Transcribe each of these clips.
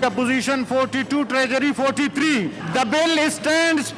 Opposition 42, Treasury 43. The bill stands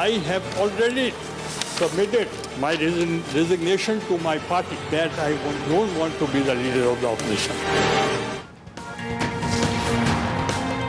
I have already submitted my resignation to my party that I don't want to be the leader of the opposition.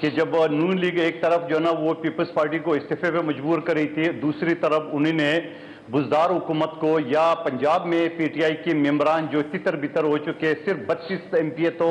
کہ جب نون league ایک طرف جو نا وہ Peoples party کو استعفے پہ مجبور کر رہی تھی، دوسری طرف انہوں نے بزدار حکومت کو یا پنجاب میں پی ٹی آئی کے ممبران جو تتر بتر ہو چکے، صرف 32 ایم پی اے تو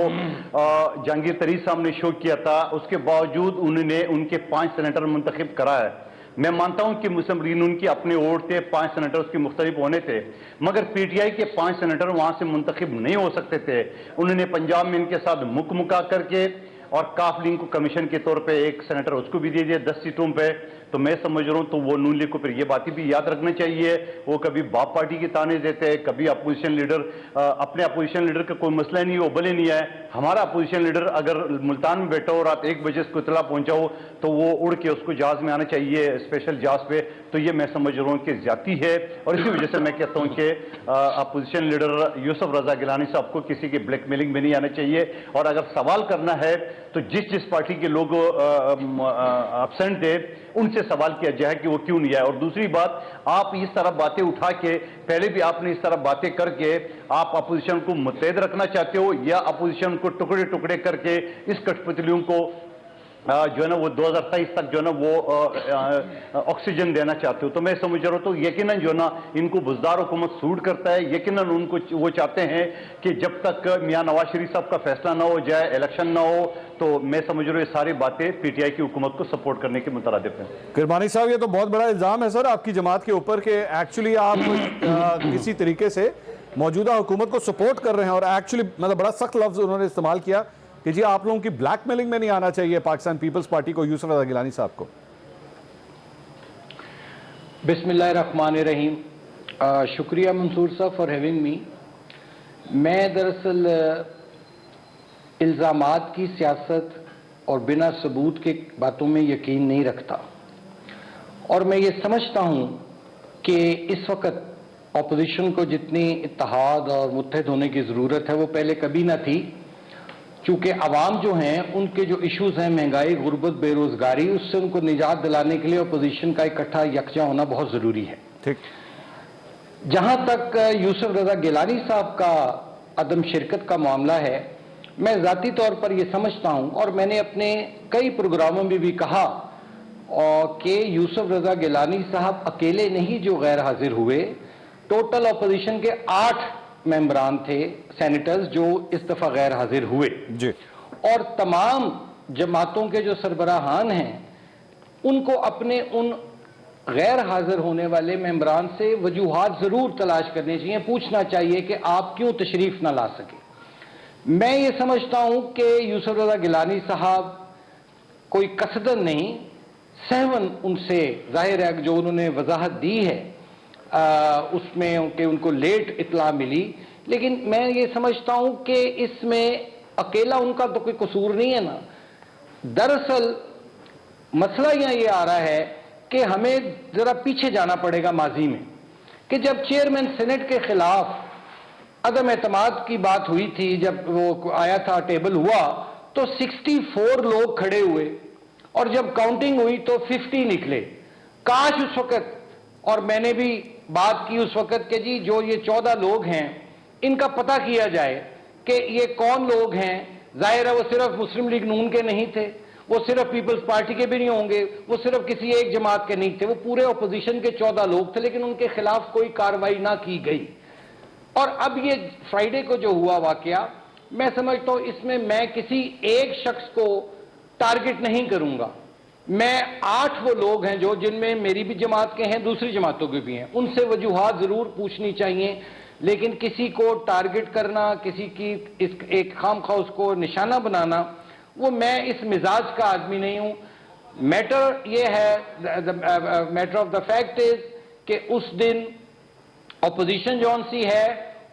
جہانگیر ترین صاحب نے شو کیا تھا، اس کے باوجود انہوں نے ان کے 5 سینیٹر منتخب کرا ہے۔ میں مانتا ہوں کہ مسلم لیگ ان کی اپنے ووٹ تھے، 5 سینیٹر اس کے مختلف ہونے تھے، مگر پی ٹی آئی کے 5 سینیٹر وہاں سے منتخب نہیں ہو سکتے تھے۔ انہوں نے پنجاب میں ان کے ساتھ مکا کر کے اور کاف لنگ کو کمیشن کے طور پہ ایک سینیٹر اس کو بھی دے دیا 10 سیٹوں پہ۔ تو میں سمجھ رہا ہوں تو وہ نون لیگ کو پھر یہ باتیں بھی یاد رکھنا چاہیے، وہ کبھی باپ پارٹی کی تانے دیتے ہیں، کبھی اپوزیشن لیڈر، اپنے اپوزیشن لیڈر کا کوئی مسئلہ نہیں، وہ بلے نہیں ہے۔ ہمارا اپوزیشن لیڈر اگر ملتان میں بیٹھا ہو رات 1 بجے اس کو اطلاع پہنچاؤ تو وہ اڑ کے اس کو جہاز میں آنا چاہیے، اسپیشل جہاز پہ۔ تو یہ میں سمجھ رہا ہوں کہ زیادتی ہے، اور اسی وجہ سے میں کہتا ہوں کہ اپوزیشن لیڈر یوسف رضا گیلانی صاحب کو کسی کی بلیک میلنگ میں نہیں آنا چاہیے، اور اگر سوال کرنا ہے تو جس پارٹی کے لوگ ابسینٹ تھے ان سے سوال کیا جائے کہ وہ کیوں نہیں آئے۔ اور دوسری بات، آپ اس طرح باتیں اٹھا کے، پہلے بھی آپ نے اس طرح باتیں کر کے آپ اپوزیشن کو متحد رکھنا چاہتے ہو یا اپوزیشن کو ٹکڑے ٹکڑے کر کے اس کٹھ پتلیوں کو جو ہے نا وہ 2027 تک جو ہے نا وہ آکسیجن دینا چاہتے ہو۔ تو میں سمجھ رہا ہوں تو یقیناً جو ہے نا ان کو بزدار حکومت سوٹ کرتا ہے، یقیناً ان کو وہ چاہتے ہیں کہ جب تک میاں نواز شریف صاحب کا فیصلہ نہ ہو جائے، الیکشن نہ ہو، تو میں سمجھ رہا ہوں یہ ساری باتیں پی ٹی آئی کی حکومت کو سپورٹ کرنے کے مترادف ہیں۔ کرمانی صاحب، یہ تو بہت بڑا الزام ہے سر آپ کی جماعت کے اوپر کہ ایکچولی آپ کسی طریقے سے موجودہ حکومت کو سپورٹ کر رہے ہیں، اور ایکچولی مطلب بڑا سخت لفظ انہوں نے استعمال کیا کہ جی آپ لوگوں کی بلیک میلنگ میں نہیں آنا چاہیے پاکستان پیپلز پارٹی کو، یوسف رضا گیلانی صاحب کو۔ بسم اللہ الرحمن الرحیم۔ شکریہ منصور صاحب فار ہیونگ می۔ میں دراصل الزامات کی سیاست اور بنا ثبوت کے باتوں میں یقین نہیں رکھتا، اور میں یہ سمجھتا ہوں کہ اس وقت اپوزیشن کو جتنی اتحاد اور متحد ہونے کی ضرورت ہے وہ پہلے کبھی نہ تھی، چونکہ عوام جو ہیں ان کے جو ایشوز ہیں، مہنگائی، غربت، بے روزگاری، اس سے ان کو نجات دلانے کے لیے اپوزیشن کا اکٹھا یکجا ہونا بہت ضروری ہے۔ ٹھیک۔ جہاں تک یوسف رضا گیلانی صاحب کا عدم شرکت کا معاملہ ہے، میں ذاتی طور پر یہ سمجھتا ہوں، اور میں نے اپنے کئی پروگراموں میں بھی کہا کہ یوسف رضا گیلانی صاحب اکیلے نہیں جو غیر حاضر ہوئے، ٹوٹل اپوزیشن کے 8 ممبران تھے، سینیٹرز، جو اس دفعہ غیر حاضر ہوئے جی، اور تمام جماعتوں کے جو سربراہان ہیں ان کو اپنے ان غیر حاضر ہونے والے ممبران سے وجوہات ضرور تلاش کرنی چاہیے، پوچھنا چاہیے کہ آپ کیوں تشریف نہ لا سکے۔ میں یہ سمجھتا ہوں کہ یوسف رضا گیلانی صاحب کوئی قصدن نہیں، سہون ان سے ظاہر ہے جو انہوں نے وضاحت دی ہے اس میں کہ ان کو لیٹ اطلاع ملی، لیکن میں یہ سمجھتا ہوں کہ اس میں اکیلا ان کا تو کوئی قصور نہیں ہے نا۔ دراصل مسئلہ یہاں یہ آ رہا ہے کہ ہمیں ذرا پیچھے جانا پڑے گا ماضی میں، کہ جب چیئرمین سینٹ کے خلاف عدم اعتماد کی بات ہوئی تھی، جب وہ آیا تھا ٹیبل ہوا تو 64 لوگ کھڑے ہوئے، اور جب کاؤنٹنگ ہوئی تو 50 نکلے۔ کاش اس وقت، اور میں نے بھی بات کی اس وقت کہ جی جو یہ 14 لوگ ہیں ان کا پتہ کیا جائے کہ یہ کون لوگ ہیں۔ ظاہر ہے وہ صرف مسلم لیگ نون کے نہیں تھے، وہ صرف پیپلز پارٹی کے بھی نہیں ہوں گے، وہ صرف کسی ایک جماعت کے نہیں تھے، وہ پورے اپوزیشن کے 14 لوگ تھے، لیکن ان کے خلاف کوئی کارروائی نہ کی گئی۔ اور اب یہ فرائیڈے کو جو ہوا واقعہ، میں سمجھتا ہوں اس میں میں کسی ایک شخص کو ٹارگٹ نہیں کروں گا، میں 8 وہ لوگ ہیں جو جن میں میری بھی جماعت کے ہیں، دوسری جماعتوں کے بھی ہیں، ان سے وجوہات ضرور پوچھنی چاہیے، لیکن کسی کو ٹارگٹ کرنا، کسی کی ایک خام خواہ اس کو نشانہ بنانا، وہ میں اس مزاج کا آدمی نہیں ہوں۔ میٹر یہ ہے، matter of the fact is کہ اس دن اپوزیشن جون سی ہے،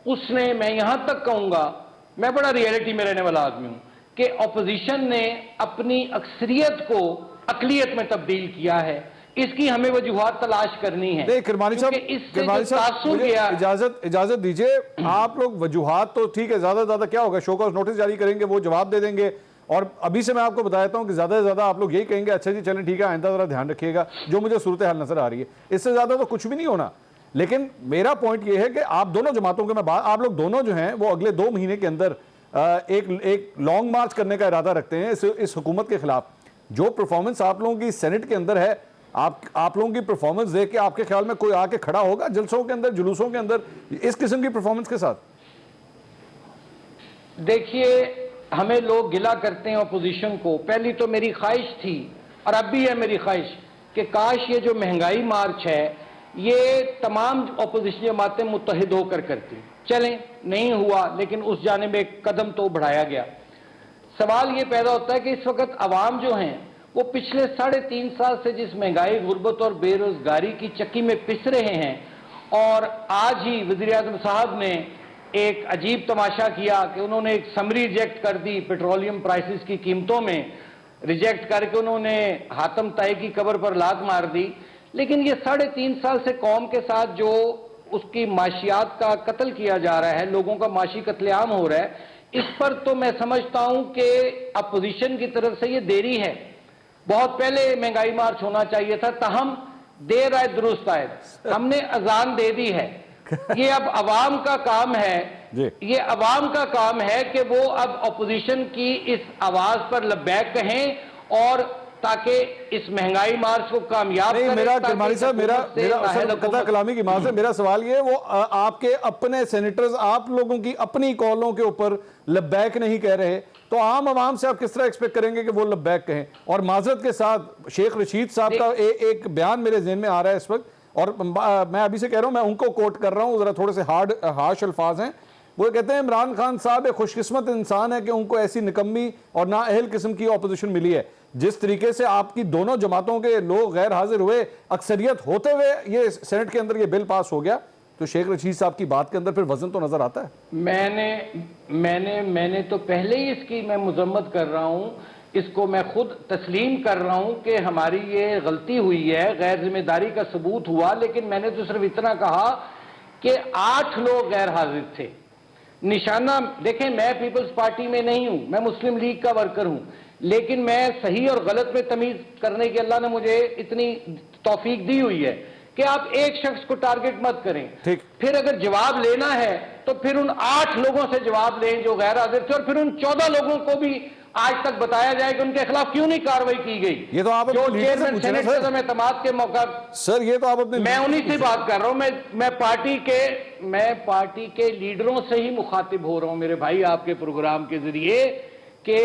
اس نے، میں یہاں تک کہوں گا، میں بڑا ریئلٹی میں رہنے والا آدمی ہوں، کہ اپوزیشن نے اپنی اکثریت کو اقلیت میں تبدیل کیا ہے۔ اس کی ہمیں وجوہات تلاش کرنی ہے۔ کرمانی صاحب اجازت دیجئے، آپ لوگ وجوہات تو ٹھیک ہے، زیادہ زیادہ کیا ہوگا، شو کاز نوٹس جاری کریں گے، وہ جواب دے دیں گے، اور ابھی سے میں آپ کو بتاتا ہوں کہ زیادہ سے زیادہ آپ لوگ یہی کہیں گے اچھا جی چلیں ٹھیک ہے، آئندہ ذرا دھیان رکھیے گا، جو مجھے صورتحال نظر آ رہی ہے، اس سے زیادہ تو کچھ بھی نہیں ہونا۔ لیکن میرا پوائنٹ یہ ہے کہ آپ دونوں جماعتوں کے میں بات، آپ لوگ دونوں جو ہیں وہ اگلے 2 مہینے کے اندر ایک لانگ مارچ کرنے کا ارادہ رکھتے ہیں اس حکومت کے خلاف۔ جو پرفارمنس آپ لوگوں کی سینٹ کے اندر ہے, آپ لوگوں کی پرفارمنس دیکھ کے آپ کے خیال میں کوئی آ کے کھڑا ہوگا جلسوں کے اندر, جلوسوں کے اندر اس قسم کی پرفارمنس کے ساتھ؟ دیکھیے, ہمیں لوگ گلا کرتے ہیں اپوزیشن کو. پہلی تو میری خواہش تھی اور اب بھی ہے میری خواہش کہ کاش یہ جو مہنگائی مارچ ہے یہ تمام اپوزیشن جماعتیں متحد ہو کر کرتی. چلیں, نہیں ہوا, لیکن اس جانب ایک قدم تو بڑھایا گیا. سوال یہ پیدا ہوتا ہے کہ اس وقت عوام جو ہیں وہ پچھلے 3.5 سال سے جس مہنگائی, غربت اور بے روزگاری کی چکی میں پس رہے ہیں, اور آج ہی وزیر اعظم صاحب نے ایک عجیب تماشا کیا کہ انہوں نے ایک سمری ریجیکٹ کر دی پیٹرولیم پرائسز کی قیمتوں میں, ریجیکٹ کر کے انہوں نے حاتم طائی کی قبر پر لات مار دی. لیکن یہ 3.5 سال سے قوم کے ساتھ جو اس کی معاشیات کا قتل کیا جا رہا ہے, لوگوں کا معاشی قتل عام ہو رہا ہے, اس پر تو میں سمجھتا ہوں کہ اپوزیشن کی طرف سے یہ دیری ہے. بہت پہلے مہنگائی مارچ ہونا چاہیے تھا, تاہم دیر آئے درست آئے. ہم نے اذان دے دی ہے, یہ اب عوام کا کام ہے, یہ عوام کا کام ہے کہ وہ اب اپوزیشن کی اس آواز پر لبیک کہیں اور تاکہ اس مہنگائی مارچ کو کامیاب کریں. میرا کرمانی صاحب, میرا قطع کلامی کی ماں سے میرا سوال یہ ہے, وہ آپ کے اپنے سینیٹرز آپ لوگوں کی اپنی کالوں کے اوپر لبیک نہیں کہہ رہے, تو عام عوام سے آپ کس طرح ایکسپیکٹ کریں گے کہ وہ لبیک کہیں؟ اور معذرت کے ساتھ شیخ رشید صاحب کا ایک بیان میرے ذہن میں آ رہا ہے اس وقت, اور میں ابھی سے کہہ رہا ہوں, میں ان کو کوٹ کر رہا ہوں, ذرا تھوڑے سے ہارش الفاظ ہیں. وہ کہتے ہیں عمران خان صاحب ایک خوش قسمت انسان ہے کہ ان کو ایسی نکمی اور نااہل قسم کی اپوزیشن ملی ہے. جس طریقے سے آپ کی دونوں جماعتوں کے لوگ غیر حاضر ہوئے, اکثریت ہوتے ہوئے یہ سینٹ کے اندر یہ بل پاس ہو گیا, تو شیخ رشید صاحب کی بات کے اندر پھر وزن تو نظر آتا ہے. میں نے تو پہلے ہی اس کی میں مذمت کر رہا ہوں, اس کو میں خود تسلیم کر رہا ہوں کہ ہماری یہ غلطی ہوئی ہے, غیر ذمہ داری کا ثبوت ہوا. لیکن میں نے تو صرف اتنا کہا کہ 8 لوگ غیر حاضر تھے. نشانہ دیکھیں, میں پیپلز پارٹی میں نہیں ہوں, میں مسلم لیگ کا ورکر ہوں, لیکن میں صحیح اور غلط میں تمیز کرنے کی اللہ نے مجھے اتنی توفیق دی ہوئی ہے کہ آپ ایک شخص کو ٹارگٹ مت کریں. پھر اگر جواب لینا ہے تو پھر ان 8 لوگوں سے جواب لیں جو غیر حاضر تھے, اور پھر ان 14 لوگوں کو بھی آج تک بتایا جائے کہ ان کے خلاف کیوں نہیں کارروائی کی گئی. یہ تو آپ جو چیئرمین سینٹ سے اعتماد کے موقع سر, یہ تو آپ اپنے میں انہی سے بات کر رہا ہوں, میں پارٹی کے لیڈروں سے ہی مخاطب ہو رہا ہوں میرے بھائی آپ کے پروگرام کے ذریعے, کہ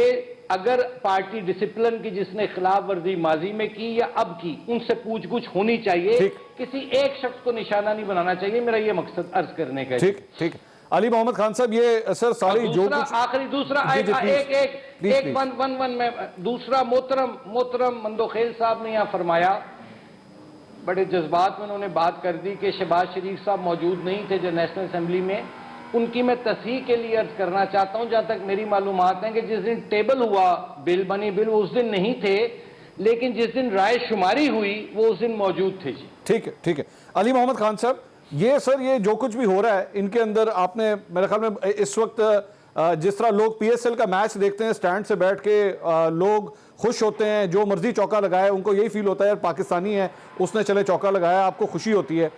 اگر پارٹی ڈسپلن کی جس نے خلاف ورزی ماضی میں کی یا اب کی, ان سے پوچھ گچھ ہونی چاہیے, کسی ایک شخص کو نشانہ نہیں بنانا چاہیے. میرا یہ مقصد عرض کرنے کا ہے. ٹھیک. علی محمد خان صاحب, یہ سر ساری جو آخری دوسرا میں دوسرا محترم مندوخیل صاحب نے یہاں فرمایا, بڑے جذبات میں انہوں نے بات کر دی کہ شہباز شریف صاحب موجود نہیں تھے جو نیشنل اسمبلی میں. ان کی میں تصحیح کے لیے عرض کرنا چاہتا ہوں, جہاں تک میری معلومات ہیں کہ جس دن ٹیبل ہوا بل بنی بل وہ اس دن نہیں تھے, لیکن جس دن رائے شماری ہوئی وہ اس دن موجود تھے. جی ٹھیک ہے. علی محمد خان صاحب, یہ سر یہ جو کچھ بھی ہو رہا ہے ان کے اندر, آپ نے میرے خیال میں اس وقت جس طرح لوگ پی ایس ایل کا میچ دیکھتے ہیں سٹینڈ سے بیٹھ کے, لوگ خوش ہوتے ہیں, جو مرضی چوکا لگائے ان کو یہی فیل ہوتا ہے یار پاکستانی ہے, اس نے چلے چوکا لگایا, آپ کو خوشی ہوتی ہے.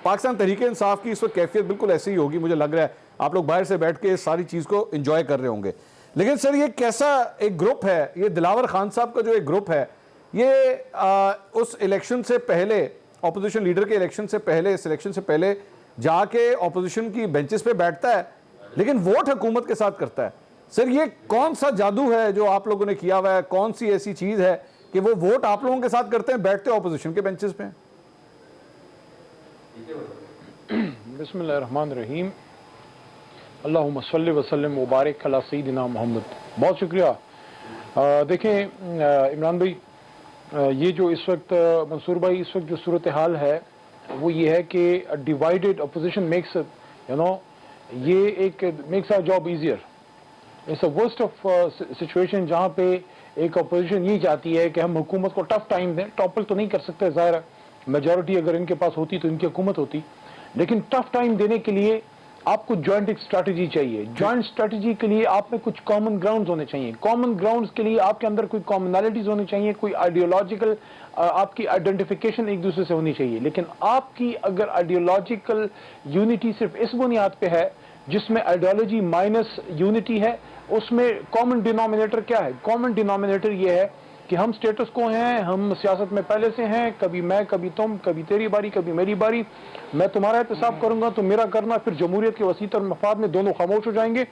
پاکستان تحریک انصاف کی اس وقت کیفیت بالکل ایسی ہی ہوگی, مجھے لگ رہا ہے آپ لوگ باہر سے بیٹھ کے اس ساری چیز کو انجوائے کر رہے ہوں گے. لیکن سر یہ کیسا ایک گروپ ہے, یہ دلاور خان صاحب کا جو ایک گروپ ہے, یہ اس الیکشن سے پہلے, اپوزیشن لیڈر کے الیکشن سے پہلے, سلیکشن سے پہلے جا کے اپوزیشن کی بینچز پہ بیٹھتا ہے, لیکن ووٹ حکومت کے ساتھ کرتا ہے. سر یہ کون سا جادو ہے جو آپ لوگوں نے کیا ہوا ہے, کون سی ایسی چیز ہے کہ وہ ووٹ آپ لوگوں کے ساتھ کرتے ہیں, بیٹھتے ہیں اپوزیشن کے بینچز پہ؟ بسم اللہ الرحمن الرحیم. اللہم صلی وسلم وبارک علی سیدنا محمد. بہت شکریہ. دیکھیں عمران بھائی, یہ جو اس وقت منصور بھائی, اس وقت جو صورتحال ہے وہ یہ ہے کہ ڈیوائیڈڈ اپوزیشن میکس یہ ایک makes our job easier. It's a worst of situation جہاں پہ ایک اپوزیشن یہ چاہتی ہے کہ ہم حکومت کو ٹف ٹائم دیں. ٹاپل تو نہیں کر سکتے, ظاہر ہے میجورٹی اگر ان کے پاس ہوتی تو ان کی حکومت ہوتی, لیکن ٹف ٹائم دینے کے لیے آپ کو جوائنٹ ایک اسٹریٹجی چاہیے. جوائنٹ اسٹریٹجی کے لیے آپ میں کچھ کامن گراؤنڈز ہونے چاہیے. کامن گراؤنڈز کے لیے آپ کے اندر کوئی کامنالٹیز ہونی چاہیے, کوئی آئیڈیولوجیکل آپ کی آئیڈینٹیفیکیشن ایک دوسرے سے ہونی چاہیے. لیکن آپ کی اگر آئیڈیولوجیکل یونٹی صرف اس بنیاد پہ ہے جس میں آئیڈیالوجی مائنس یونٹی ہے, اس میں کامن ڈینومینیٹر کیا ہے؟ کامن ڈینومینیٹر یہ ہے کہ ہم سٹیٹس کو ہیں, ہم سیاست میں پہلے سے ہیں, کبھی میں کبھی تم, کبھی تیری باری کبھی میری باری, میں تمہارا احتساب کروں گا تو میرا کرنا, پھر جمہوریت کے وسیع تر مفاد میں دونوں خاموش ہو جائیں گے.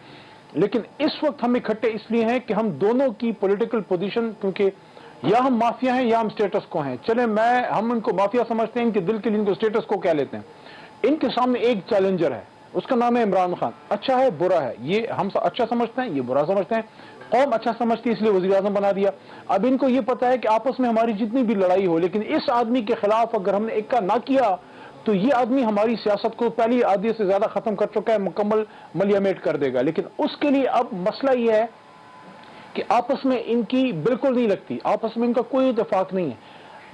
لیکن اس وقت ہم اکٹھے اس لیے ہیں کہ ہم دونوں کی پولیٹیکل پوزیشن, کیونکہ یا ہم مافیا ہیں یا ہم سٹیٹس کو ہیں. چلیں ہم ان کو مافیا سمجھتے ہیں, ان کے دل کے لیے ان کو سٹیٹس کو کہہ لیتے ہیں. ان کے سامنے ایک چیلنجر ہے, اس کا نام ہے عمران خان. اچھا ہے برا ہے, یہ ہم اچھا سمجھتے ہیں, یہ برا سمجھتے ہیں. قوم اچھا سمجھتی ہے اس لیے وزیر اعظم بنا دیا. اب ان کو یہ پتا ہے کہ آپس میں ہماری جتنی بھی لڑائی ہو, لیکن اس آدمی کے خلاف اگر ہم نے ایک کا نہ کیا تو یہ آدمی ہماری سیاست کو پہلی آدھی سے زیادہ ختم کر چکا ہے, مکمل ملیمیٹ کر دے گا. لیکن اس کے لیے اب مسئلہ یہ ہے کہ آپس میں ان کی بالکل نہیں لگتی, آپس میں ان کا کوئی اتفاق نہیں ہے.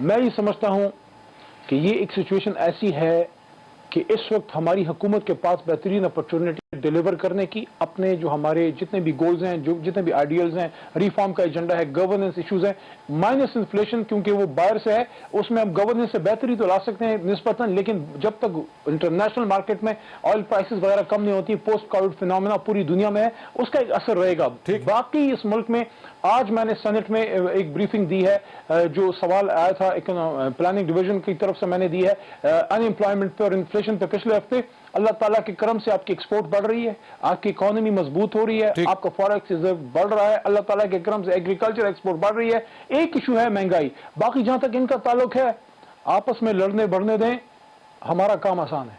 میں یہ سمجھتا ہوں کہ یہ ایک سچویشن ایسی ہے کہ اس وقت ہماری حکومت کے پاس بہترین اپرچونٹی ڈیلیور کرنے کی, اپنے جو ہمارے جتنے بھی گولز ہیں, جو جتنے بھی آئیڈیلز ہیں, ریفارم کا ایجنڈا ہے, گورننس ایشوز ہیں, مائنس انفلیشن, کیونکہ وہ باہر سے ہے, اس میں ہم گورننس سے بہتری تو لا سکتے ہیں نسبتاً, لیکن جب تک انٹرنیشنل مارکیٹ میں آئل پرائسز وغیرہ کم نہیں ہوتی, پوسٹ کووڈ فینومینا پوری دنیا میں ہے, اس کا ایک اثر رہے گا. باقی اس ملک میں آج میں نے سینٹ میں ایک بریفنگ دی ہے, جو سوال آیا تھا پلاننگ ڈویژن کی طرف سے میں نے دی ہے, ان امپلائمنٹ پہ اور انفلیشن پہ پچھلے ہفتے. اللہ تعالیٰ کے کرم سے آپ کی ایکسپورٹ بڑھ رہی ہے, آپ کی اکانومی مضبوط ہو رہی ہے, آپ کا فوریکس ریزرو بڑھ رہا ہے, اللہ تعالیٰ کے کرم سے ایگریکلچر ایکسپورٹ بڑھ رہی ہے. ایک ایشو ہے مہنگائی, باقی جہاں تک ان کا تعلق ہے آپس میں لڑنے بڑھنے دیں, ہمارا کام آسان ہے.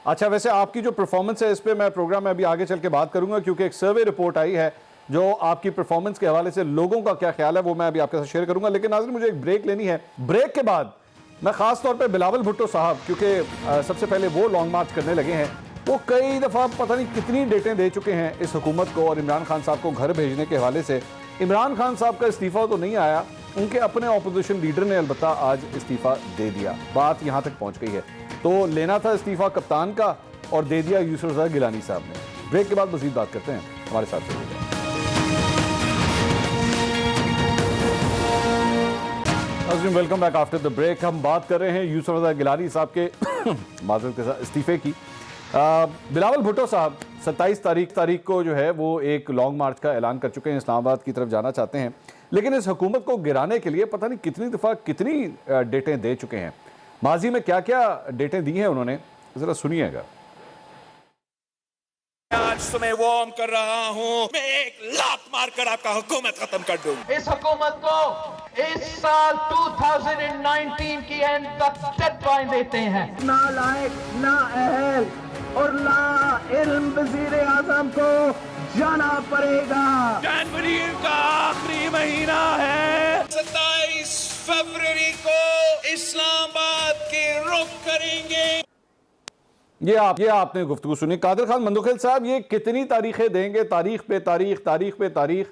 اچھا, ویسے آپ کی جو پرفارمنس ہے اس پہ میں پروگرام میں ابھی آگے چل کے بات کروں گا, کیونکہ ایک سروے رپورٹ آئی ہے جو آپ کی پرفارمنس کے حوالے سے لوگوں کا کیا خیال ہے وہ میں ابھی آپ کے ساتھ شیئر کروں گا. لیکن ناظرین مجھے ایک بریک لینی ہے. بریک کے بعد میں خاص طور پہ بلاول بھٹو صاحب, کیونکہ سب سے پہلے وہ لانگ مارچ کرنے لگے ہیں, وہ کئی دفعہ پتہ نہیں کتنی ڈیٹیں دے چکے ہیں اس حکومت کو اور عمران خان صاحب کو گھر بھیجنے کے حوالے سے. عمران خان صاحب کا استعفیٰ تو نہیں آیا, ان کے اپنے اپوزیشن لیڈر نے البتہ آج استعفیٰ دے دیا. بات یہاں تک پہنچ گئی ہے. تو لینا تھا استعفیٰ کپتان کا اور دے دیا یوسف رضا گیلانی صاحب نے. بریک کے بعد مزید بات کرتے ہیں, ہمارے ساتھ رہیے گا. Welcome back after the break. ہم بات کر رہے ہیں یوسف رضا گیلانی صاحب کے معذرت کے ساتھ استعفے کی. بلاول بھٹو صاحب 27 تاریخ کو جو ہے وہ ایک لانگ مارچ کا اعلان کر چکے ہیں, اسلام آباد کی طرف جانا چاہتے ہیں, لیکن اس حکومت کو گرانے کے لیے پتہ نہیں کتنی دفعہ کتنی ڈیٹیں دے چکے ہیں. ماضی میں کیا کیا ڈیٹیں دی ہیں انہوں نے, ذرا سنیے گا. آج تمہیں وارم کر رہا ہوں, میں ایک لات مار کر آپ کا حکومت ختم کر دوں. اس حکومت کو اس سال 2019 کی اینڈ تک ڈیڈ لائن دیتے ہیں. نالائق, نااہل اور لا علم وزیر اعظم کو جانا پڑے گا. جنوری کا آخری مہینہ ہے, 27 فروری کو اسلام آباد کے رخ کریں گے. یہ آپ نے گفتگو سنی. قادر خان مندوخیل صاحب, یہ کتنی تاریخیں دیں گے, تاریخ پہ تاریخ, تاریخ پہ تاریخ.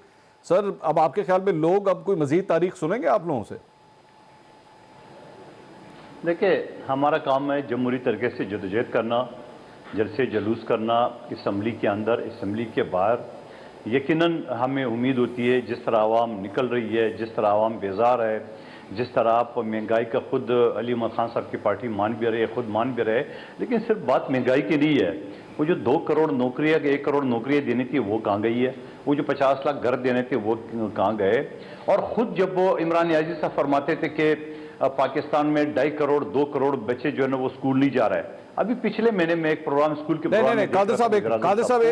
سر اب آپ کے خیال میں لوگ اب کوئی مزید تاریخ سنیں گے آپ لوگوں سے؟ دیکھیں, ہمارا کام ہے جمہوری طریقے سے جدوجہد کرنا, جلسے جلوس کرنا اسمبلی کے اندر, اسمبلی کے باہر. یقیناً ہمیں امید ہوتی ہے جس طرح عوام نکل رہی ہے, جس طرح عوام بیزار ہے, جس طرح آپ مہنگائی کا خود علی محمد خان صاحب کی پارٹی مان بھی رہے, خود مان بھی رہے, لیکن صرف بات مہنگائی کی نہیں ہے. وہ جو 2 کروڑ نوکریاں, 1 کروڑ نوکریاں دینی تھی وہ کہاں گئی ہے, وہ جو 50 لاکھ گھر دینے تھے وہ کہاں گئے. اور خود جب وہ عمران نیازی صاحب فرماتے تھے کہ پاکستان میں 2.5 کروڑ 2 کروڑ بچے جو ہے نا وہ اسکول نہیں جا رہا ہے. ابھی پچھلے مہینے میں ایک پروگرام اسکول کے قادر صاحب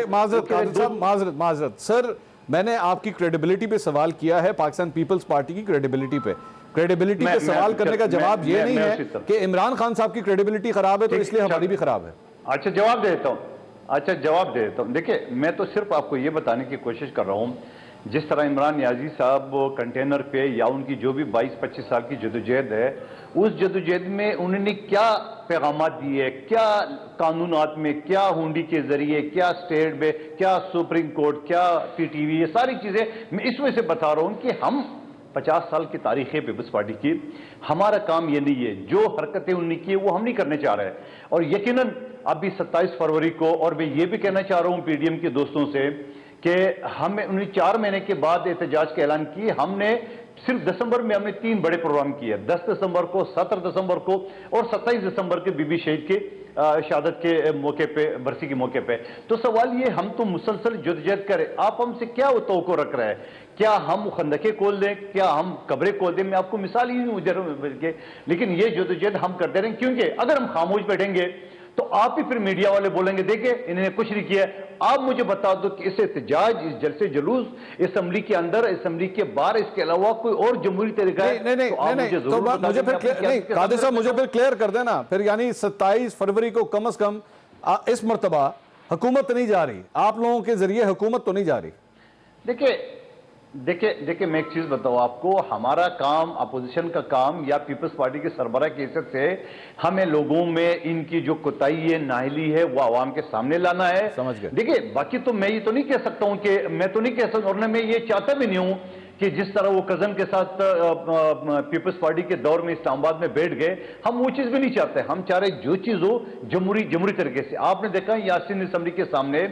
معذرت سر, میں نے آپ کی کریڈیبلٹی پہ سوال کیا ہے, پاکستان پیپلز پارٹی کی کریڈیبلٹی پہ. کریڈیبلٹی پہ سوال کرنے کا جواب یہ نہیں ہے کہ عمران خان صاحب کی کریڈیبلٹی خراب ہے تو اس لیے ہماری بھی خراب ہے. اچھا جواب دے دیتا ہوں. دیکھیں, میں تو صرف آپ کو یہ بتانے کی کوشش کر رہا ہوں, جس طرح عمران نیازی صاحب کنٹینر پہ یا ان کی جو بھی 22-25 سال کی جدوجہد ہے, اس جدوجہد میں انہوں نے کیا پیغامات دیے, کیا قانونات میں, کیا ہونڈی کے ذریعے, کیا اسٹیٹ میں, کیا سپریم کورٹ, کیا پی ٹی وی, یہ ساری چیزیں میں اس میں سے بتا رہا ہوں کہ ہم 50 سال کی تاریخ ہے پیپلز پارٹی کی. ہمارا کام یہ نہیں ہے, جو حرکتیں انہوں نے کی وہ ہم نہیں کرنے چاہ رہے. اور یقیناً ابھی 27 فروری کو, اور میں یہ بھی کہنا چاہ رہا ہوں پی ڈی ایم کے دوستوں سے کہ ہمیں 4 مہینے کے بعد احتجاج کا اعلان کی. ہم نے صرف دسمبر میں ہم نے 3 بڑے پروگرام کیے, 10 دسمبر کو, 17 دسمبر کو اور 27 دسمبر کے بی بی شہید کے شہادت کے موقع پہ, برسی کے موقع پہ. تو سوال یہ, ہم تو مسلسل جدوجہد کریں, آپ ہم سے کیا توقع رکھ رہے ہیں؟ کیا ہم خندقیں کھول دیں, کیا ہم قبریں کھول دیں؟ میں آپ کو مثال ہی نہیں دے رہا ہوں, لیکن یہ جدوجہد ہم کرتے رہیں, کیونکہ اگر ہم خاموش بیٹھیں گے تو آپ ہی پھر میڈیا والے بولیں گے دیکھیں انہوں نے کچھ نہیں کیا. آپ مجھے بتا دو کہ اس احتجاج, اس جلسے جلوس اسمبلی کے اندر, اسمبلی کے باہر, اس کے علاوہ کوئی اور جمہوری طریقہ ہے؟ نہیں, تو مجھے پھر قادر صاحب مجھے پھر کلیئر کر دینا پھر, یعنی 27 فروری کو کم از کم اس مرتبہ حکومت نہیں جا رہی, آپ لوگوں کے ذریعے حکومت تو نہیں جا رہی. دیکھیں میں ایک چیز بتاؤں آپ کو, ہمارا کام, اپوزیشن کا کام یا پیپلز پارٹی کے سربراہ کی حیثیت سے ہمیں لوگوں میں ان کی جو کوتاہی ہے, نااہلی ہے, وہ عوام کے سامنے لانا ہے. دیکھیں باقی تو میں یہ تو نہیں کہہ سکتا ہوں کہ, میں تو نہیں کہہ سکتا, اور میں یہ چاہتا بھی نہیں ہوں کہ جس طرح وہ کزن کے ساتھ پیپلز پارٹی کے دور میں اسلام آباد میں بیٹھ گئے, ہم وہ چیز بھی نہیں چاہتے. ہم چاہ رہے جو چیز ہو جمہوری طریقے سے. آپ نے دیکھا یاسین اسمبلی کے سامنے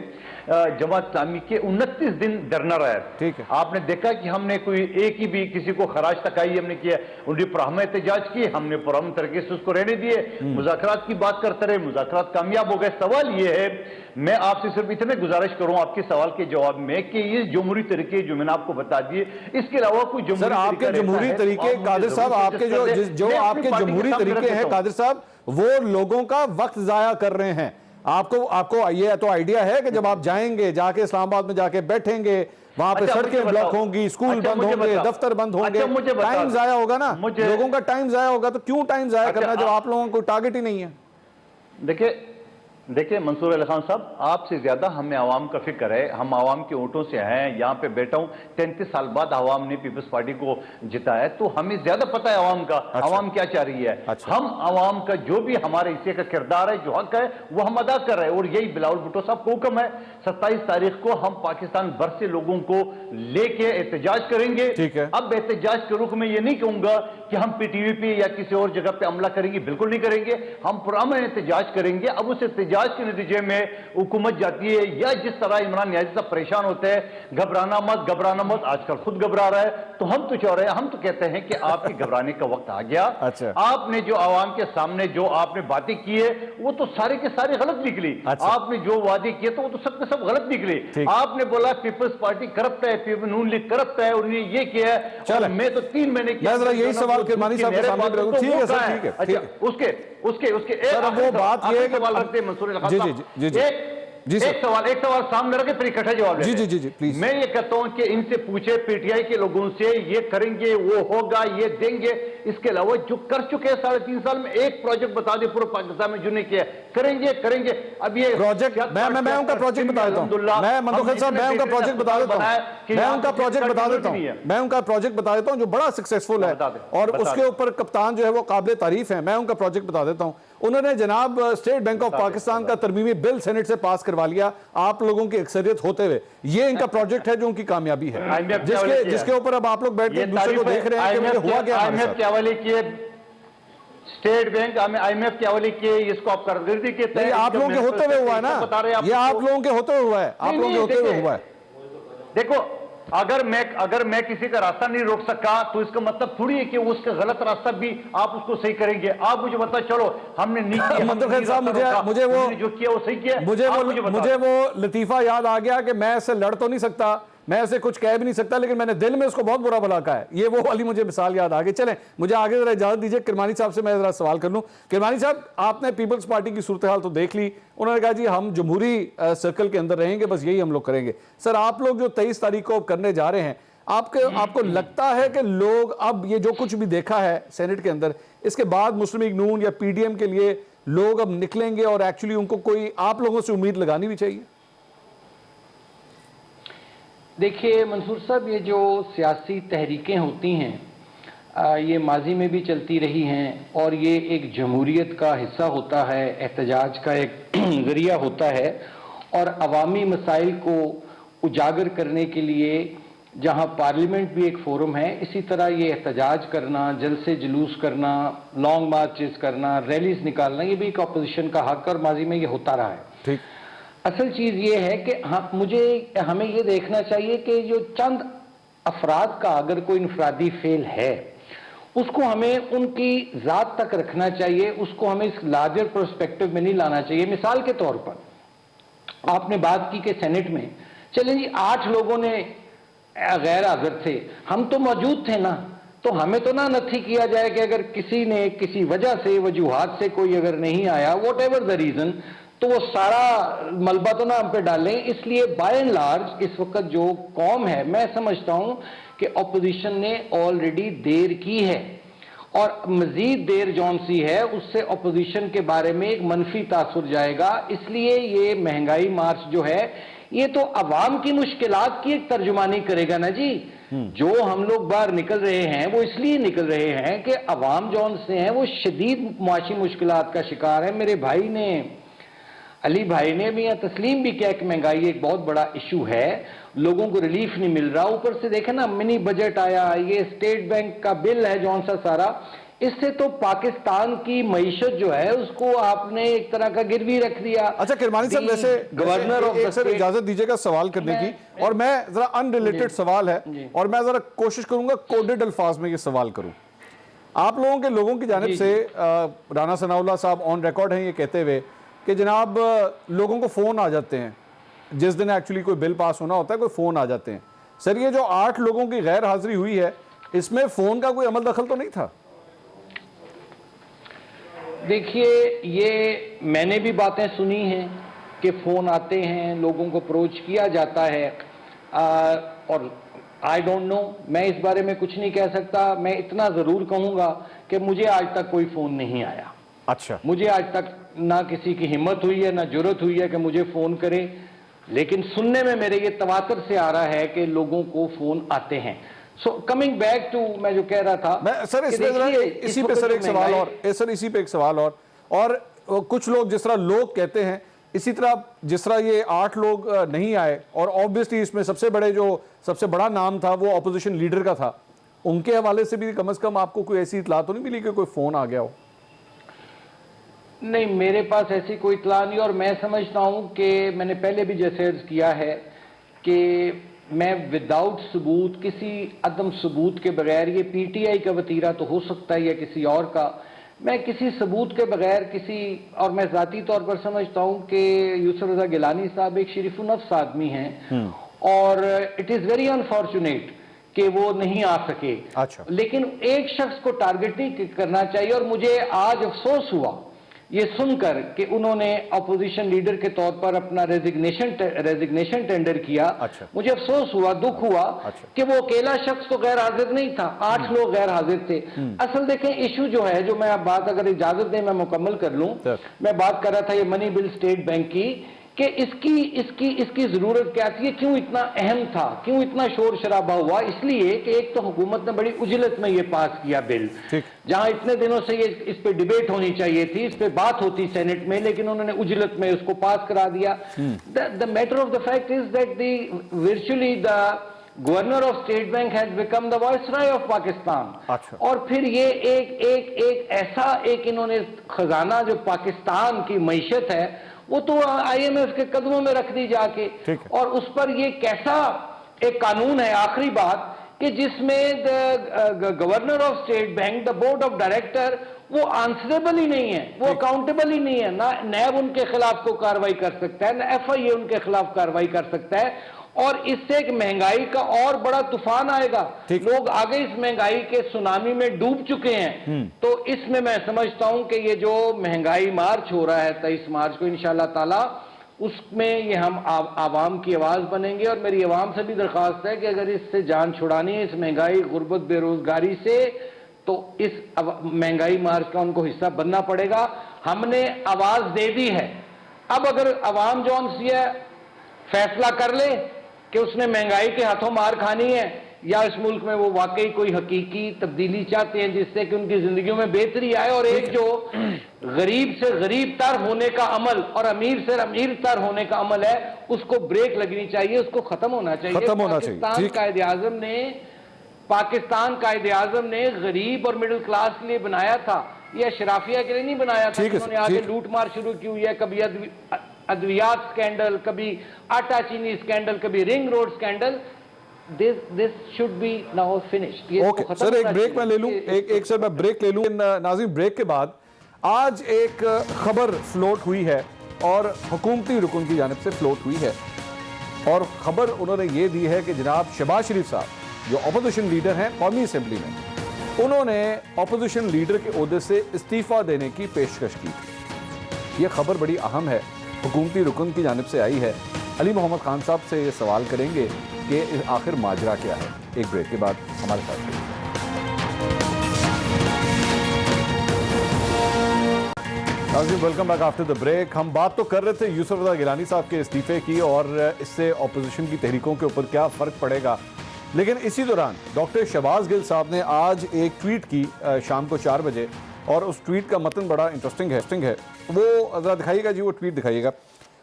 جماعت اسلامی کے 29 دن دھرنا رہا ہے. آپ نے دیکھا کہ ہم نے کوئی ایک ہی بھی کسی کو خراج تکائی ہم نے کیا, ان کی پرامن احتجاج کی, ہم نے پرامن طریقے سے اس کو رہنے دیے, مذاکرات کی بات کرتے رہے, مذاکرات کامیاب ہو گئے. سوال یہ ہے, میں آپ سے صرف اتنے گزارش کروں آپ کے سوال کے جواب میں کہ یہ جمہوری طریقے جو میں نے آپ کو بتا دیے, اس کے علاوہ کوئی سر آپ کے جمہوری طریقے, قادر صاحب آپ کے جو آپ کے جمہوری طریقے ہیں قادر صاحب, وہ لوگوں کا وقت ضائع کر رہے ہیں. آپ کو یہ تو آئیڈیا ہے کہ جب آپ جائیں گے, جا کے اسلام آباد میں جا کے بیٹھیں گے, وہاں پہ سڑکیں بلاک ہوں گی, اسکول بند ہوں گے, دفتر بند ہوں گے, ٹائم ضائع ہوگا نا, لوگوں کا ٹائم ضائع ہوگا. تو کیوں ٹائم ضائع کرنا جب آپ لوگوں کو ٹارگٹ ہی نہیں ہے؟ دیکھیں منصور علی خان صاحب, آپ سے زیادہ ہمیں عوام کا فکر ہے. ہم عوام کے ووٹوں سے ہیں, یہاں پہ بیٹھا ہوں, 33 سال بعد عوام نے پیپلز پارٹی کو جتایا ہے, تو ہمیں زیادہ پتہ ہے عوام کا, عوام کیا چاہ رہی ہے. ہم عوام کا جو بھی ہمارے حصے کا کردار ہے, جو حق ہے, وہ ہم ادا کر رہے ہیں. اور یہی بلاول بھٹو صاحب کو حکم ہے, 27 تاریخ کو ہم پاکستان بھر سے لوگوں کو لے کے احتجاج کریں گے. اب احتجاج کے رخ میں یہ نہیں کہوں گا کہ ہم پی ٹی وی پہ یا کسی اور جگہ پہ حملہ کریں گے, بالکل نہیں کریں گے. ہم پرامن احتجاج کریں گے. اب اس احتجاج کے نتیجے میں حکومت جاتی ہے, یا جس طرح عمران نیازی صاحب پریشان ہوتے ہیں, گھبرانا مت, آج کل خود گھبرا رہا ہے, تو ہم تو چاہ رہے ہیں, ہم تو کہتے ہیں کہ آپ کی گھبرانے کا وقت آ گیا. آپ نے جو عوام کے سامنے جو آپ نے باتیں کی ہے, وہ تو سارے کے سارے غلط نکلی. آپ نے جو وعدے کیے تو وہ تو سب کے سب غلط نکلے. آپ نے بولا پیپلز پارٹی کرپٹ ہے, نون لیگ کرپٹ ہے, اور انہیں یہ کیا ہے, میں تو 3 مہینے کی یہی سوال کرمانی صاحب کے سامنے رکھوں. ٹھیک ہے سر, ٹھیک ہے. اس کے وہ بات یہ ہے کہ سوال رکھتے ہیں منصور علی خان صاحب, ایک سوال سامنے رکھے پھر اکٹھا جواب لیں. جی میں یہ کہتا ہوں کہ ان سے پوچھے, پی ٹی آئی کے لوگوں سے, یہ کریں گے, وہ ہوگا, یہ دیں گے. اس کے علاوہ جو کر چکے ہیں 3.5 سال میں, ایک پروجیکٹ بتا دیں پورے پاکستان میں جو نہیں کیا, کریں گے. اب یہ پروجیکٹ میں ان کا پروجیکٹ بتا دیتا ہوں, میں منتخب صاحب میں ان کا پروجیکٹ بتا دیتا ہوں, جو بڑا سکسیسفل ہے, اور اس کے اوپر کپتان جو ہے وہ قابل تعریف ہے. میں ان کا پروجیکٹ بتا دیتا ہوں. انہوں نے جناب اسٹیٹ بینک آف پاکستان کا ترمیمی بل سینٹ سے پاس کروا لیا آپ لوگوں کی اکثریت ہوتے ہوئے. یہ ان کا پروجیکٹ ہے جو ان کی کامیابی ہے, جس کے اوپر اب آپ لوگ بیٹھ کے دوسرے کو دیکھ رہے ہیں کہ ہوا کیا. IMF کے حوالے کیے, اسٹیٹ بینک IMF کے حوالے کیے, اس کو آپ کارکردگی کہتے ہیں. آپ لوگوں کے ہوتے ہوئے ہوا ہے نا, یہ آپ لوگوں کے ہوتے ہوئے ہوا ہے, آپ لوگوں کے ہوتے ہوئے ہوا ہے. دیکھو, اگر میں کسی کا راستہ نہیں روک سکا تو اس کا مطلب تھوڑی ہے کہ اس کا غلط راستہ بھی آپ اس کو صحیح کریں گے. آپ مجھے بتا, چلو ہم نے نہیں کیا, مجھے وہ لطیفہ یاد آ گیا کہ میں اسے لڑ تو نہیں سکتا, میں اسے کچھ کہہ بھی نہیں سکتا, لیکن میں نے دل میں اس کو بہت برا بھلا کہا ہے. یہ وہ والی مجھے مثال یاد آ گئی. چلیں مجھے آگے ذرا اجازت دیجئے, کرمانی صاحب سے میں ذرا سوال کر لوں. کرمانی صاحب, آپ نے پیپلز پارٹی کی صورتحال تو دیکھ لی, انہوں نے کہا جی ہم جمہوری سرکل کے اندر رہیں گے, بس یہی ہم لوگ کریں گے. سر آپ لوگ جو 23 تاریخ کو کرنے جا رہے ہیں, آپ کو لگتا ہے کہ لوگ اب یہ جو کچھ بھی دیکھا ہے سینٹ کے اندر, اس کے بعد مسلم لیگ نون یا پی ڈی ایم کے لیے لوگ اب نکلیں گے, اور ایکچولی ان کو کوئی آپ لوگوں سے امید لگانی بھی چاہیے؟ دیکھیے منصور صاحب, یہ جو سیاسی تحریکیں ہوتی ہیں یہ ماضی میں بھی چلتی رہی ہیں, اور یہ ایک جمہوریت کا حصہ ہوتا ہے, احتجاج کا ایک ذریعہ ہوتا ہے, اور عوامی مسائل کو اجاگر کرنے کے لیے جہاں پارلیمنٹ بھی ایک فورم ہے, اسی طرح یہ احتجاج کرنا, جلسے جلوس کرنا, لانگ مارچز کرنا, ریلیز نکالنا, یہ بھی ایک اپوزیشن کا حق ہے, اور ماضی میں یہ ہوتا رہا ہے. اصل چیز یہ ہے کہ ہمیں یہ دیکھنا چاہیے کہ جو چند افراد کا اگر کوئی انفرادی فیل ہے اس کو ہمیں ان کی ذات تک رکھنا چاہیے، اس کو ہمیں اس لارجر پرسپیکٹو میں نہیں لانا چاہیے۔ مثال کے طور پر آپ نے بات کی کہ سینٹ میں چلیں جی 8 لوگوں نے غیر حاضر تھے، ہم تو موجود تھے نا، تو ہمیں تو نہ نتھی کیا جائے کہ اگر کسی نے کسی وجہ سے وجوہات سے کوئی اگر نہیں آیا واٹ ایور دا ریزن، تو وہ سارا ملبہ تو نہ ہم پہ ڈالیں۔ اس لیے بائی اینڈ لارج اس وقت جو قوم ہے، میں سمجھتا ہوں کہ اپوزیشن نے آلریڈی دیر کی ہے، اور مزید دیر جون سی ہے اس سے اپوزیشن کے بارے میں ایک منفی تاثر جائے گا۔ اس لیے یہ مہنگائی مارچ جو ہے یہ تو عوام کی مشکلات کی ایک ترجمانی کرے گا نا جی۔ جو ہم لوگ باہر نکل رہے ہیں وہ اس لیے نکل رہے ہیں کہ عوام جون سے ہیں وہ شدید معاشی مشکلات کا شکار ہے۔ میرے بھائی نے، علی بھائی نے بھی یا تسلیم بھی کیا کہ مہنگائی ایک بہت بڑا ایشو ہے، لوگوں کو ریلیف نہیں مل رہا۔ اوپر سے دیکھیں نا منی بجٹ آیا، یہ اسٹیٹ بینک کا بل ہے جون سا سارا، اس سے تو پاکستان کی معیشت جو ہے اس کو آپ نے ایک طرح کا گروی رکھ دیا۔ اچھا کرمانی صاحب، ویسے گورنر ایک اجازت دیجیے گا سوال کرنے کی، اور میں ذرا ان ریلیٹڈ سوال ہے اور میں ذرا کوشش کروں گا کوڈڈ الفاظ میں یہ سوال کروں۔ آپ لوگوں کی جانب سے رانا ثناء اللہ صاحب آن ریکارڈ ہیں یہ کہتے ہوئے کہ جناب لوگوں کو فون آ جاتے ہیں جس دن ایکچولی کوئی بل پاس ہونا ہوتا ہے، کوئی فون آ جاتے ہیں۔ سر یہ جو 8 لوگوں کی غیر حاضری ہوئی ہے اس میں فون کا کوئی عمل دخل تو نہیں تھا؟ دیکھیے یہ میں نے بھی باتیں سنی ہیں کہ فون آتے ہیں، لوگوں کو اپروچ کیا جاتا ہے، اور آئی ڈونٹ نو، میں اس بارے میں کچھ نہیں کہہ سکتا۔ میں اتنا ضرور کہوں گا کہ مجھے آج تک کوئی فون نہیں آیا۔ اچھا، مجھے آج تک نہ کسی کی ہمت ہوئی ہے نہ جرت ہوئی ہے کہ مجھے فون کرے، لیکن سننے میں میرے یہ تواتر سے آ رہا ہے کہ لوگوں کو فون آتے ہیں۔ سو کمنگ بیک ٹو میں جو کہہ رہا تھا، سر اسی پہ سر ایک سوال اور، سر اسی پہ ایک سوال اور کچھ لوگ جس طرح لوگ کہتے ہیں اسی طرح جس طرح یہ 8 لوگ نہیں آئے، اور آبویسلی اس میں سب سے بڑا نام تھا وہ اپوزیشن لیڈر کا تھا، ان کے حوالے سے بھی کم از کم آپ کو کوئی ایسی اطلاع تو نہیں ملی کہ کوئی فون آ گیا ہو؟ نہیں، میرے پاس ایسی کوئی اطلاع نہیں، اور میں سمجھتا ہوں کہ میں نے پہلے بھی جیسے عرض کیا ہے کہ میں وداؤٹ ثبوت، کسی عدم ثبوت کے بغیر، یہ پی ٹی آئی کا وتیرہ تو ہو سکتا ہے یا کسی اور کا، میں کسی ثبوت کے بغیر اور میں ذاتی طور پر سمجھتا ہوں کہ یوسف رضا گیلانی صاحب ایک شریف النفس آدمی ہیں، اور اٹ از ویری انفارچونیٹ کہ وہ نہیں آ سکے۔ لیکن ایک شخص کو ٹارگٹ نہیں کرنا چاہیے، اور مجھے آج افسوس ہوا یہ سن کر کہ انہوں نے اپوزیشن لیڈر کے طور پر اپنا ریزگنیشن ٹینڈر کیا۔ مجھے افسوس ہوا، دکھ ہوا کہ وہ اکیلا شخص تو غیر حاضر نہیں تھا، 8 لوگ غیر حاضر تھے۔ اصل دیکھیں ایشو جو ہے، جو میں اب بات اگر اجازت دیں میں مکمل کر لوں، میں بات کر رہا تھا یہ منی بل اسٹیٹ بینک کی، کہ اس کی ضرورت کیا تھی، کیوں اتنا اہم تھا، کیوں اتنا شور شرابہ ہوا؟ اس لیے کہ ایک تو حکومت نے بڑی اجلت میں یہ پاس کیا بل، جہاں اتنے دنوں سے یہ اس پہ ڈیبیٹ ہونی چاہیے تھی، اس پہ بات ہوتی سینٹ میں، لیکن انہوں نے اجلت میں اس کو پاس کرا دیا۔ The matter of the fact is that virtually the governor of state bank has become the viceroy of Pakistan۔ اور پھر یہ ایک ایسا انہوں نے خزانہ جو پاکستان کی معیشت ہے وہ تو آئی ایم ایف کے قدموں میں رکھ دی جا کے، اور اس پر یہ کیسا ایک قانون ہے، آخری بات، کہ جس میں governor of state bank, the board of director, وہ آنسریبل ہی نہیں ہے، وہ اکاؤنٹیبل ہی نہیں ہے، نہ نیب ان کے خلاف کو کاروائی کر سکتا ہے، نہ ایف آئی اے ان کے خلاف کاروائی کر سکتا ہے، اور اس سے ایک مہنگائی کا اور بڑا طوفان آئے گا۔ لوگ آگے اس مہنگائی کے سونامی میں ڈوب چکے ہیں، تو اس میں سمجھتا ہوں کہ یہ جو مہنگائی مارچ ہو رہا ہے 23 مارچ کو انشاءاللہ تعالی، اس میں یہ ہم عوام کی آواز بنیں گے، اور میری عوام سے بھی درخواست ہے کہ اگر اس سے جان چھڑانی ہے، اس مہنگائی، غربت، بے روزگاری سے، تو اس مہنگائی مارچ کا ان کو حصہ بننا پڑے گا۔ ہم نے آواز دے دی ہے، اب اگر عوام جون سی ہے فیصلہ کر لے کہ اس نے مہنگائی کے ہاتھوں مار کھانی ہے، یا اس ملک میں وہ واقعی کوئی حقیقی تبدیلی چاہتے ہیں جس سے کہ ان کی زندگیوں میں بہتری آئے، اور ایک جو غریب سے غریب تر ہونے کا عمل اور امیر سے امیر تر ہونے کا عمل ہے، اس کو بریک لگنی چاہیے، اس کو ختم ہونا چاہیے۔ پاکستان قائد اعظم نے غریب اور مڈل کلاس کے لیے بنایا تھا، یہ اشرافیہ کے لیے نہیں بنایا تھا، انہوں نے آگے لوٹ مار شروع کی ہوئی ہے، کبھی ادویات اسکینڈل, کبھی آٹا چینی اسکینڈل, کبھی ring road scandal. This should be now finished. Okay sir, ایک بریک میں لے لوں, ایک سر میں بریک لے لوں. ناظرین, بریک کے بعد آج ایک خبر فلوٹ ہوئی ہے اور حکومتی رکن کی جانب سے فلوٹ ہوئی ہے, اور خبر انہوں نے یہ دی ہے کہ جناب شہباز شریف صاحب جو اپوزیشن لیڈر ہیں قومی اسمبلی میں, انہوں نے اپوزیشن لیڈر کے عہدے سے استعفیٰ دینے کی پیشکش کی تھی. یہ خبر بڑی اہم ہے, حکومتی رکن کی جانب سے آئی ہے. علی محمد خان صاحب سے یہ سوال کریں گے کہ آخر ماجرا کیا ہے. ایک بریک کے بعد ہمارے ساتھ رہیے. ناظرین, welcome back after the break. ہم بات تو کر رہے تھے یوسف رضا گیلانی صاحب کے استعفے کی اور اس سے اپوزیشن کی تحریکوں کے اوپر کیا فرق پڑے گا, لیکن اسی دوران ڈاکٹر شہباز گل صاحب نے آج ایک ٹویٹ کی شام کو 4 بجے, اور اس ٹویٹ کا متن بڑا انٹرسٹنگ ہے. وہ ذرا دکھائیے گا جی, وہ ٹویٹ دکھائیے گا.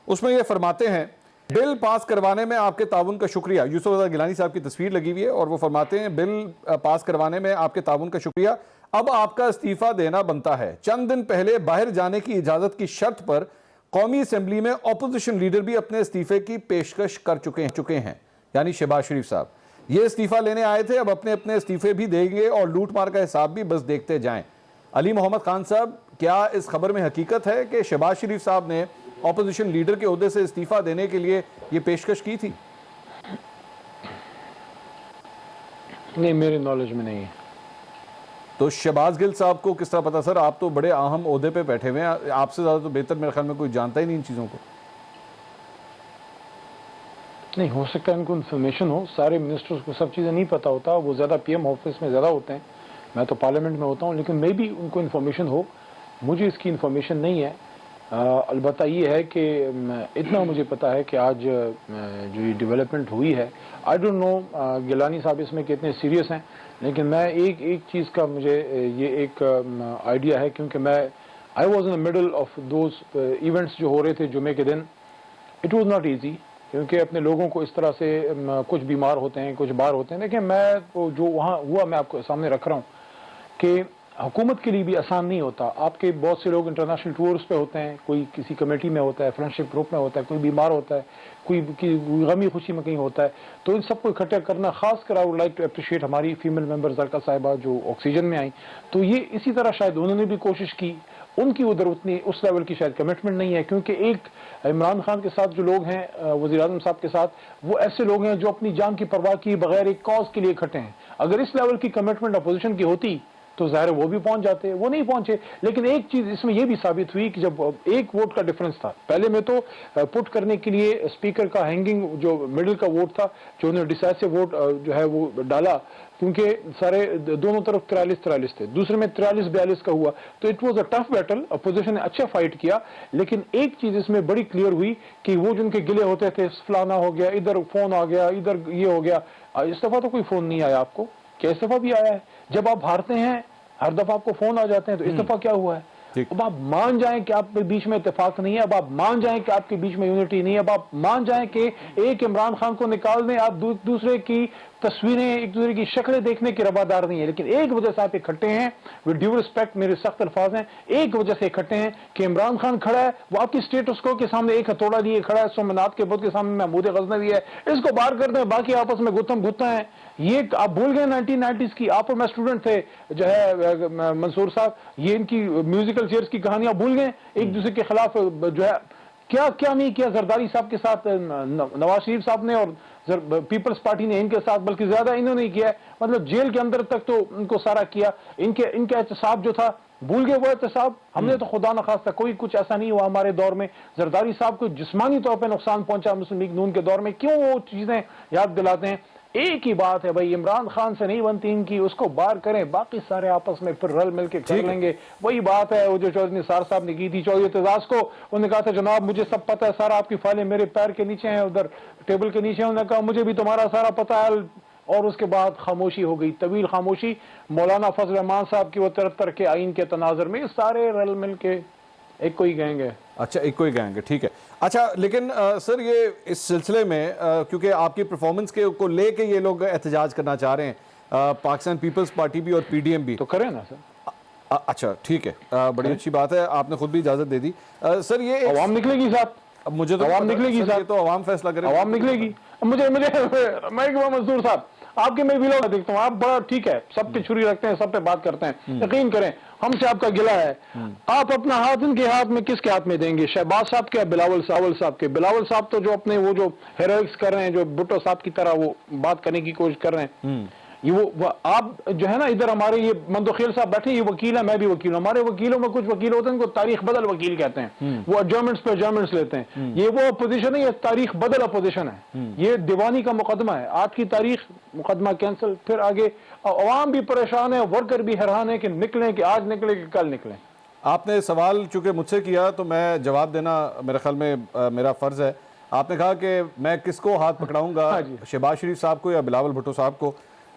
اس میں یہ فرماتے ہیں, بل پاس کروانے میں آپ کے تعاون کا شکریہ. یوسف رضا گیلانی صاحب کی تصویر لگی ہوئی ہے اور وہ فرماتے ہیں بل پاس کروانے میں آپ کے تعاون کا شکریہ, اب آپ کا استعفیٰ دینا بنتا ہے. چند دن پہلے باہر جانے کی اجازت کی شرط پر قومی اسمبلی میں اپوزیشن لیڈر بھی اپنے استعفے کی پیشکش کر چکے ہیں, یعنی شہباز شریف صاحب. یہ استعفیٰ لینے آئے تھے, اب اپنے استعفے بھی دیں گے اور لوٹ مار کا حساب بھی بس دیکھتے جائیں. علی محمد خان صاحب, کیا اس خبر میں حقیقت ہے کہ شہباز شریف صاحب نے اپوزیشن لیڈر کے عہدے سے استعفیٰ دینے کے لیے یہ پیشکش کی تھی؟ نہیں, میرے نالج میں نہیں ہے. تو شہباز گل صاحب کو کس طرح پتا سر؟ آپ تو بڑے اہم عہدے پہ بیٹھے ہوئے ہیں, آپ سے زیادہ تو بہتر میرے خیال میں کوئی جانتا ہی نہیں ان چیزوں کو. نہیں ہو سکتا ہے ان کو انفارمیشن ہو, سارے منسٹرز کو سب چیزیں نہیں پتا ہوتا, وہ زیادہ پی ایم آفس میں زیادہ ہوتے ہیں, میں تو پارلیمنٹ میں ہوتا ہوں, لیکن میں بھی ان کو انفارمیشن ہو. مجھے اس کی انفارمیشن نہیں ہے. البتہ یہ ہے کہ اتنا مجھے پتا ہے کہ آج جو یہ ڈیولپمنٹ ہوئی ہے, آئی ڈونٹ نو گیلانی صاحب اس میں کتنے سیریس ہیں, لیکن میں ایک چیز کا مجھے یہ ایک آئیڈیا ہے, کیونکہ میں I was in the middle of those events جو ہو رہے تھے جمعے کے دن. اٹ واز ناٹ ایزی, کیونکہ اپنے لوگوں کو اس طرح سے کچھ بیمار ہوتے ہیں, کچھ باہر ہوتے ہیں. لیکن میں جو وہاں ہوا میں آپ کو سامنے رکھ رہا ہوں کہ حکومت کے لیے بھی آسان نہیں ہوتا. آپ کے بہت سے لوگ انٹرنیشنل ٹورز پہ ہوتے ہیں, کوئی کسی کمیٹی میں ہوتا ہے, فرینڈشپ گروپ میں ہوتا ہے, کوئی بیمار ہوتا ہے, کوئی غمی خوشی میں کہیں ہوتا ہے. تو ان سب کو اکٹھا کرنا, خاص کر I would like to appreciate ہماری فیمیل ممبر زرکا صاحبہ جو آکسیجن میں آئیں. تو یہ اسی طرح شاید انہوں نے بھی کوشش کی. ان کی ادھر اتنی اس لیول کی شاید کمٹمنٹ نہیں ہے, کیونکہ ایک عمران خان کے ساتھ جو لوگ ہیں, وزیر اعظم صاحب کے ساتھ, وہ ایسے لوگ ہیں جو اپنی جان کی پرواہ کیے بغیر ایک کاز کے لیے اکٹھے ہیں. اگر اس لیول کی کمٹمنٹ اپوزیشن کی ہوتی تو ظاہر وہ بھی پہنچ جاتے, وہ نہیں پہنچے. لیکن ایک چیز اس میں یہ بھی ثابت ہوئی کہ جب ایک ووٹ کا ڈفرنس تھا, پہلے میں تو پٹ کرنے کے لیے اسپیکر کا ہینگنگ جو مڈل کا ووٹ تھا, جو انہوں نے ڈیسائسو ووٹ جو ہے وہ ڈالا, کیونکہ سارے دونوں طرف 43 تھے, دوسرے میں 43-42 کا ہوا. تو it was a tough battle, opposition نے اچھا فائٹ کیا. لیکن ایک چیز اس میں بڑی کلیئر ہوئی کہ وہ جن کے گلے ہوتے تھے, فلانا ہو گیا, ادھر فون آ گیا, ادھر یہ ہو گیا. اس دفعہ تو کوئی فون نہیں آیا آپ کو, کیا اس دفعہ بھی آیا ہے؟ جب آپ ہارتے ہیں ہر دفعہ آپ کو فون آ جاتے ہیں, تو اس دفعہ کیا ہوا ہے؟ اب آپ مان جائیں کہ آپ کے بیچ میں اتفاق نہیں ہے, اب آپ مان جائیں کہ آپ کے بیچ میں یونٹی نہیں ہے, اب آپ مان جائیں کہ ایک عمران خان کو نکال دیں, آپ دوسرے کی تصویریں, ایک دوسرے کی شکلیں دیکھنے کے روادار نہیں ہے. لیکن ایک وجہ سے آپ اکٹھے ہیں, ود ڈیو ریسپیکٹ, میرے سخت الفاظ ہیں, ایک وجہ سے اکٹھے ہیں کہ عمران خان کھڑا ہے, وہ آپ کی اسٹیٹس کو کے سامنے ایک ہتھوڑا لیے کھڑا ہے, سومناتھ کے بدھ کے سامنے محمود غزنوی ہے, اس کو باہر کر دیں, باقی آپس میں گتم گتا ہیں. یہ آپ بھول گئے 1990s کی, آپ اور میں اسٹوڈنٹ تھے جو ہے منصور صاحب, یہ ان کی میوزیکل چیئرز کی کہانیاں بھول گئے, ایک دوسرے کے خلاف جو ہے کیا نہیں کیا زرداری صاحب کے ساتھ نواز شریف صاحب نے, اور پیپلز پارٹی نے ان کے ساتھ, بلکہ زیادہ انہوں نے کیا ہے. مطلب جیل کے اندر تک تو ان کو سارا کیا. ان کا احتساب جو تھا, بھول گئے وہ احتساب. ہم نے تو خدا نخواستہ کوئی کچھ ایسا نہیں ہوا ہمارے دور میں. زرداری صاحب کو جسمانی طور پہ نقصان پہنچا مسلم لیگ نون کے دور میں, کیوں وہ چیزیں یاد دلاتے ہیں؟ ایک ہی بات ہے بھائی, عمران خان سے نہیں بنتی ان کی, اس کو بار کریں, باقی سارے آپس میں پھر رل مل کے کر لیں گے. وہی بات ہے وہ جو چودھری نثار صاحب نے کی تھی چودھری اعتزاز کو, انہوں نے کہا تھا جناب مجھے سب پتہ ہے, سارا آپ کی فائلیں میرے پیر کے نیچے ہیں, ادھر ٹیبل کے نیچے ہیں. انہوں نے کہا مجھے بھی تمہارا سارا پتہ ہے, اور اس کے بعد خاموشی ہو گئی, طویل خاموشی. مولانا فضل الرحمان صاحب کی وہ 73 کے آئین کے تناظر میں سارے رل مل کے ایک کوئی گینگ ہے. اچھا, ایک کوئی گینگ ہے, ٹھیک ہے. اچھا, لیکن سر یہ اس سلسلے میں کیونکہ آپ کی پرفارمنس کو لے کے یہ لوگ احتجاج کرنا چاہ رہے ہیں, پاکستان پیپلز پارٹی بھی اور پی ڈی ایم بھی, تو کریں نا سر. اچھا ٹھیک ہے, بڑی اچھی بات ہے, آپ نے خود بھی اجازت دے دی. سر یہ عوام نکلے گی صاحب, اب مجھے تو عوام نکلے گی یہ صاحب، تو عوام فیصلہ کرے، عوام نکلے گی. میں منصور صاحب آپ کے میں ویلوگ دیکھتا ہوں، آپ بڑا ٹھیک ہے، سب پہ چھری رکھتے ہیں، سب پہ بات کرتے ہیں. یقین کریں ہم سے آپ کا گلہ ہے. آپ اپنا ہاتھ ان کے ہاتھ میں کس کے ہاتھ میں دیں گے؟ شہباز صاحب کے، بلاول صاحب کے؟ بلاول صاحب تو جو اپنے وہ جو ہیروئکس کر رہے ہیں، جو بھٹو صاحب کی طرح وہ بات کرنے کی کوشش کر رہے ہیں. یہ وہ آپ جو ہے نا ادھر ہمارے یہ مندوخیل صاحب بیٹھے، یہ وکیل ہے، میں بھی وکیل ہوں. ہمارے وکیلوں میں کچھ وکیل ہوتے ہیں ان کو تاریخ بدل وکیل کہتے ہیں، وہ ایڈجرمنٹس پہ ایڈجرمنٹس لیتے ہیں. یہ وہ اپوزیشن ہے، یہ تاریخ بدل اپوزیشن ہے. یہ دیوانی کا مقدمہ ہے. آج کی تاریخ مقدمہ کینسل، پھر آگے عوام بھی پریشان ہے، ورکر بھی حیران ہے کہ نکلیں کہ آج نکلیں کہ کل نکلیں. آپ نے سوال چونکہ مجھ سے کیا تو میں جواب دینا میرے خیال میں میرا فرض ہے. آپ نے کہا کہ میں کس کو ہاتھ پکڑاؤں گا، شہباز شریف صاحب کو یا بلاول بھٹو صاحب کو؟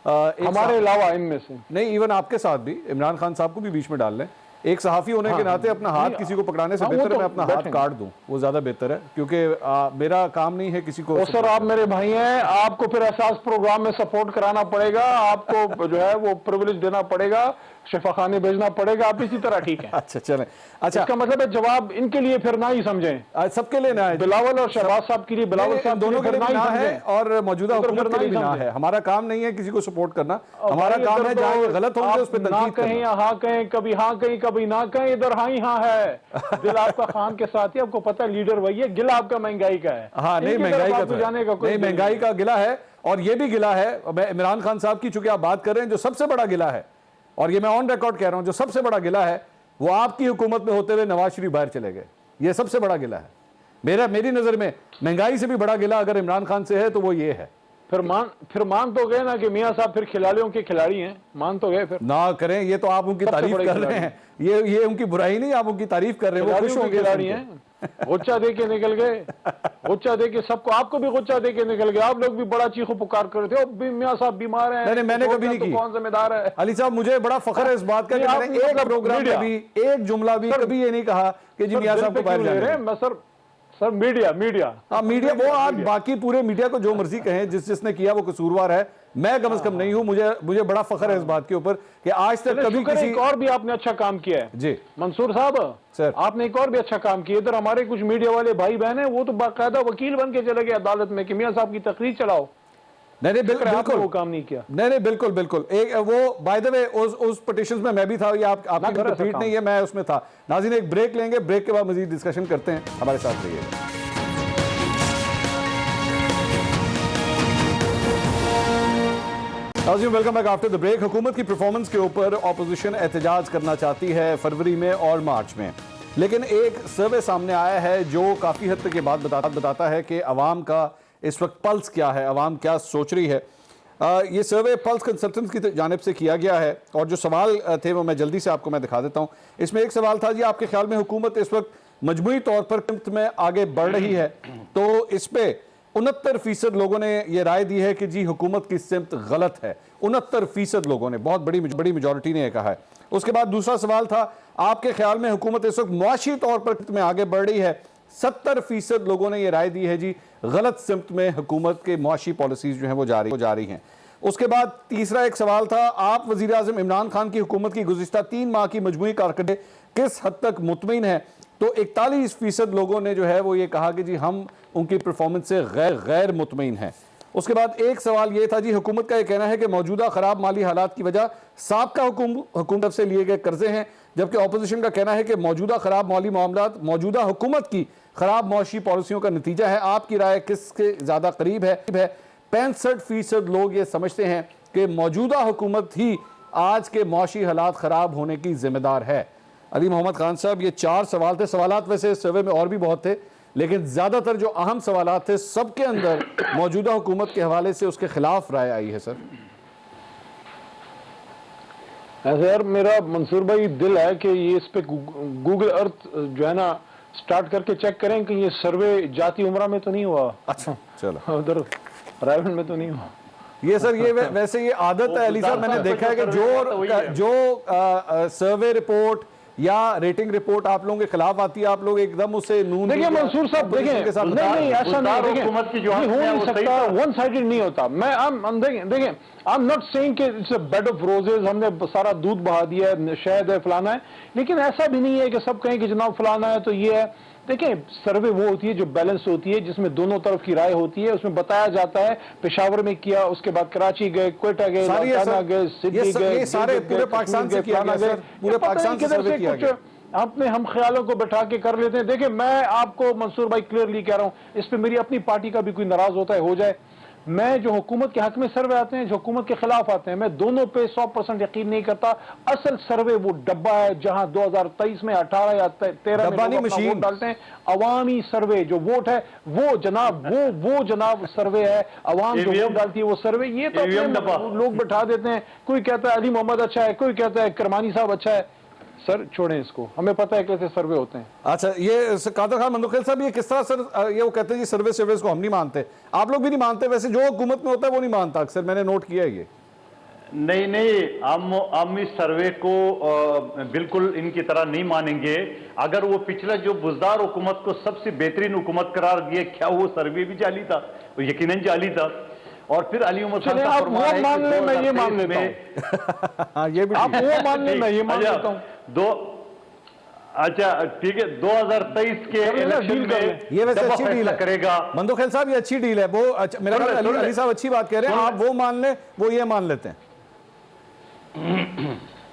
ہمارے علاوہ ان میں سے نہیں، ایون آپ کے ساتھ بھی عمران خان صاحب کو بھی بیچ میں ڈال لیں. ایک صحافی ہونے کے ناطے اپنا ہاتھ کسی کو پکڑانے سے بہتر ہے میں اپنا ہاتھ کاٹ دوں، وہ زیادہ بہتر ہے، کیونکہ میرا کام نہیں ہے کسی کو. سر آپ میرے بھائی ہیں، آپ کو پھر احساس پروگرام میں سپورٹ کرانا پڑے گا، آپ کو جو ہے وہ پرویلیج دینا پڑے گا، شفا خانے بھیجنا پڑے گا. آپ اسی طرح ٹھیک ہے. اچھا چلیں. اچھا اس کا مطلب ہے جواب ان کے لیے پھر نہ ہی سمجھیں، سب کے لیے نہ ہے. بلاول اور شہباز صاحب کے لیے، بلاول صاحب دونوں کے لیے نہ ہی نہ ہے سمجھیں، اور موجودہ حکومت کے لیے بھی نہ ہے. ہمارا کام نہیں ہے کسی کو سپورٹ کرنا، ہمارا کام ہے جہاں یہ غلط ہوں گے اس پہ تنقید کرنا. نہ کہیں ہاں کہیں، کبھی ہاں کہیں کبھی نہ کہیں، ادھر ہاں ہی ہاں ہے. دل آپ کا خان کے ساتھ ہی، آپ کو پتہ ہے لیڈر وہی ہے، گلہ آپ کا مہنگائی کا ہے. ہاں نہیں مہنگائی کا تو نہیں، مہنگائی کا گلہ ہے. اور یہ بھی گلہ ہے میں عمران خان صاحب کی، چونکہ آپ بات کر رہے ہیں، جو سب سے بڑا گلہ ہے اور یہ میں آن ریکارڈ کہہ رہا ہوں، جو سب سے بڑا گلہ ہے وہ آپ کی حکومت میں ہوتے ہوئے نواز شریف باہر چلے گئے. یہ سب سے بڑا گلہ ہے میری نظر میں. مہنگائی سے بھی بڑا گلہ اگر عمران خان سے ہے تو وہ یہ ہے. پھر مان تو گئے نا کہ میاں صاحب پھر کھلاڑیوں کے کھلاڑی ہیں، مان تو گئے. پھر نہ کریں، یہ تو آپ ان کی تعریف کر رہے ہیں، یہ ان کی برائی نہیں، آپ ان کی تعریف کر رہے ہیں. وہ خوش ہوں گے. کھلاڑی ہیں، غچہ دے کے نکل گئے، غچہ دے کے سب کو، آپ کو بھی غچہ دے کے نکل گئے. آپ لوگ بھی بڑا چیخو پکار کر رہے تھے میاں صاحب بیمار ہیں. نہیں میں نے کبھی نہیں کی. کون ذمہ دار ہے؟ علی صاحب مجھے بڑا فخر ہے اس بات کا کہ میں نے ایک پروگرام میں بھی ایک جملہ بھی کبھی یہ نہیں کہا کہ جی میاں صاحب کو باہر جانے ہیں. سر میڈیا ہاں میڈیا وہ آج باقی پورے میڈیا کو جو مرضی کہیں، جس نے کیا وہ قصوروار ہے. میں کم از کم نہیں ہوں. مجھے بڑا فخر ہے اس بات کے اوپر کہ آج تک کبھی کسی ایک اور بھی آپ نے اچھا کام کیا ہے جی منصور صاحب. آپ نے ایک اور بھی اچھا کام کیا. ادھر ہمارے کچھ میڈیا والے بھائی بہن ہیں، وہ تو باقاعدہ وکیل بن کے چلے گئے عدالت میں کہ میاں صاحب کی تقریر چلاؤ. نہیں بالکل وہ کام نہیں کیا. نہیں بالکل وہ by the way us petitions میں بھی تھا. یہ آپ کی ریپیٹ نہیں ہے، میں اس میں تھا. ناظرین ایک بریک لیں گے، بریک کے بعد مزید ڈسکشن کرتے ہیں. ہمارے ساتھ رہیے. ناظرین welcome back after the break. حکومت کی پرفارمنس کے اوپر اپوزیشن احتجاج کرنا چاہتی ہے فروری میں اور مارچ میں، لیکن ایک سروے سامنے آیا ہے جو کافی حد تک یہ بات بتاتا ہے کہ عوام کا اس وقت پلس کیا ہے، عوام کیا سوچ رہی ہے. یہ سروے پلس کنسلٹنٹس کی جانب سے کیا گیا ہے اور جو سوال تھے وہ میں جلدی سے آپ کو میں دکھا دیتا ہوں. اس میں ایک سوال تھا جی آپ کے خیال میں حکومت اس وقت مجموعی طور پر سمت میں آگے بڑھ رہی ہے؟ تو اس پہ 69% لوگوں نے یہ رائے دی ہے کہ جی حکومت کی سمت غلط ہے. 69% لوگوں نے، بہت بڑی میجورٹی نے یہ کہا ہے. اس کے بعد دوسرا سوال تھا آپ کے خیال میں حکومت اس وقت معاشی طور پر میں آگے بڑھ رہی ہے؟ 70% لوگوں نے یہ رائے دی ہے جی غلط سمت میں حکومت کے معاشی پالیسیز جو ہیں وہ جاری ہیں. اس کے بعد تیسرا ایک سوال تھا آپ وزیر اعظم عمران خان کی حکومت کی گزشتہ 3 ماہ کی مجموعی کارکردگی کس حد تک مطمئن ہے؟ تو 41% لوگوں نے جو ہے وہ یہ کہا کہ جی ہم ان کی پرفارمنس سے غیر مطمئن ہیں. اس کے بعد ایک سوال یہ تھا جی حکومت کا یہ کہنا ہے کہ موجودہ خراب مالی حالات کی وجہ سابقہ حکومت سے لیے گئے قرضے ہیں، جبکہ اپوزیشن کا کہنا ہے کہ موجودہ خراب مالی معاملات موجودہ حکومت کی خراب معاشی پالیسیوں کا نتیجہ ہے. آپ کی رائے کس کے زیادہ قریب ہے؟ 65% لوگ یہ سمجھتے ہیں کہ موجودہ حکومت ہی آج کے معاشی حالات خراب ہونے کی ذمہ دار ہے. علی محمد خان صاحب یہ 4 سوال تھے. سوالات ویسے سروے میں اور بھی بہت تھے لیکن زیادہ تر جو اہم سوالات تھے سب کے اندر موجودہ حکومت کے حوالے سے اس کے خلاف رائے آئی ہے. سر ایسے یار میرا منصور بھائی دل ہے کہ یہ اس پہ گوگل ارتھ جو ہے نا سٹارٹ کر کے چیک کریں کہ یہ سروے جاتی عمرہ میں تو نہیں ہوا. اچھا چلو ادھر رائے میں تو نہیں ہوا. یہ سر یہ ویسے یہ عادت ہے علی صاحب، میں نے دیکھا ہے کہ جو سروے رپورٹ یا ریٹنگ رپورٹ آپ لوگوں کے خلاف آتی ہے آپ لوگ ایک دم اسے نون دیکھیں منصور صاحب دیکھیں نہیں ایسا نہیں حکومت کی جو ہو نہیں سکتا ون سائیڈڈ نہیں ہوتا. میں دیکھیں I'm not saying کہ it's a bed of roses ہم نے سارا دودھ بہا دیا ہے شہد ہے فلانا ہے، لیکن ایسا بھی نہیں ہے کہ سب کہیں کہ جناب فلانا ہے تو یہ ہے. دیکھیں سروے وہ ہوتی ہے جو بیلنس ہوتی ہے، جس میں دونوں طرف کی رائے ہوتی ہے، اس میں بتایا جاتا ہے پشاور میں کیا، اس کے بعد کراچی گئے، کوئٹہ گئے، لاہور گئے، سڈنی گئے، یہ سارے پورے پاکستان سے کیا گیا سر، پورے پاکستان سے سروے کیا گیا. اپنے ہم خیالوں کو بٹھا کے کر لیتے ہیں. دیکھیں میں آپ کو منصور بھائی کلیئرلی کہہ رہا ہوں، اس پہ میری اپنی پارٹی کا بھی کوئی ناراض ہوتا ہے ہو جائے. میں جو حکومت کے حق میں سروے آتے ہیں، جو حکومت کے خلاف آتے ہیں، میں دونوں پہ 100% یقین نہیں کرتا. اصل سروے وہ ڈبہ ہے جہاں 2023 میں 18 یا 13 میں لوگ اپنا ووٹ ڈالتے ہیں. عوامی سروے جو ووٹ ہے وہ جناب سروے ہے، عوام جو ووٹ ڈالتی ہے وہ سروے. یہ تو لوگ بٹھا دیتے ہیں، کوئی کہتا ہے علی محمد اچھا ہے، کوئی کہتا ہے کرمانی صاحب اچھا ہے. سر چھوڑیں اس کو، ہمیں پتہ ہے کیسے سروے ہوتے ہیں. اچھا یہ قادر خان مندوخیل صاحب یہ کس طرح سر یہ وہ کہتے ہیں جی سروے کو ہم نہیں مانتے، آپ لوگ بھی نہیں مانتے، ویسے جو حکومت میں ہوتا ہے وہ نہیں مانتا اکثر، میں نے نوٹ کیا ہے یہ. نہیں ہم اس سروے کو بالکل ان کی طرح نہیں مانیں گے. اگر وہ پچھلا جو بزدار حکومت کو سب سے بہترین حکومت قرار دیا، کیا وہ سروے بھی جعلی تھا؟ وہ یقیناً جعلی تھا. اور پھر علی عمر خان آپ وہ مان لیں میں یہ مان لیتا ہوں، آپ وہ مان لیں میں یہ مان لیتا ہوں. اچھا ٹھیک ہے، 2023 کے الیکشن میں یہ ویسے اچھی ڈیل کرے گا مندوخیل صاحب، یہ اچھی ڈیل ہے. وہ میرا خیال علی صاحب اچھی بات کہہ رہے ہیں، آپ وہ مان لیں وہ یہ مان لیتے ہیں.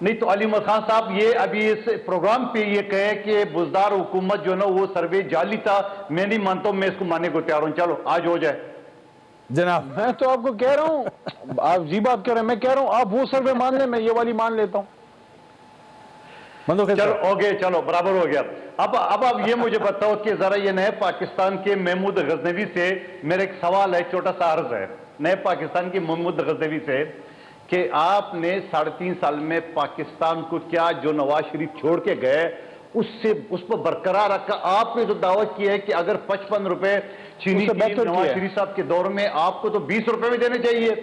نہیں تو علی عمر خان صاحب یہ ابھی اس پروگرام پہ یہ کہے کہ بزدار حکومت جو ہے نا وہ سروے جعلی تھا، میں نہیں مانتا ہوں، میں اس کو ماننے کو تیار ہوں. چلو آج ہو جائے. جناب میں تو آپ کو کہہ رہا ہوں، آپ جی بات کہہ رہے ہیں، میں کہہ رہا ہوں آپ وہ سروے مان لیں، میں یہ والی مان لیتا ہوں. چلو ہو گئے، چلو برابر ہو گیا. اب آپ یہ مجھے بتاؤ کہ ذرا یہ نئے پاکستان کے محمود غزنوی سے میرا ایک سوال ہے، چھوٹا سا عرض ہے نئے پاکستان کے محمود غزنوی سے، کہ آپ نے 3.5 سال میں پاکستان کو کیا جو نواز شریف چھوڑ کے گئے اس پر برقرار رکھا. آپ نے تو دعویٰ کیا ہے کہ اگر 55 روپے چینی نواز شریف صاحب کے دور میں آپ کو تو 20 روپے میں دینے چاہیے،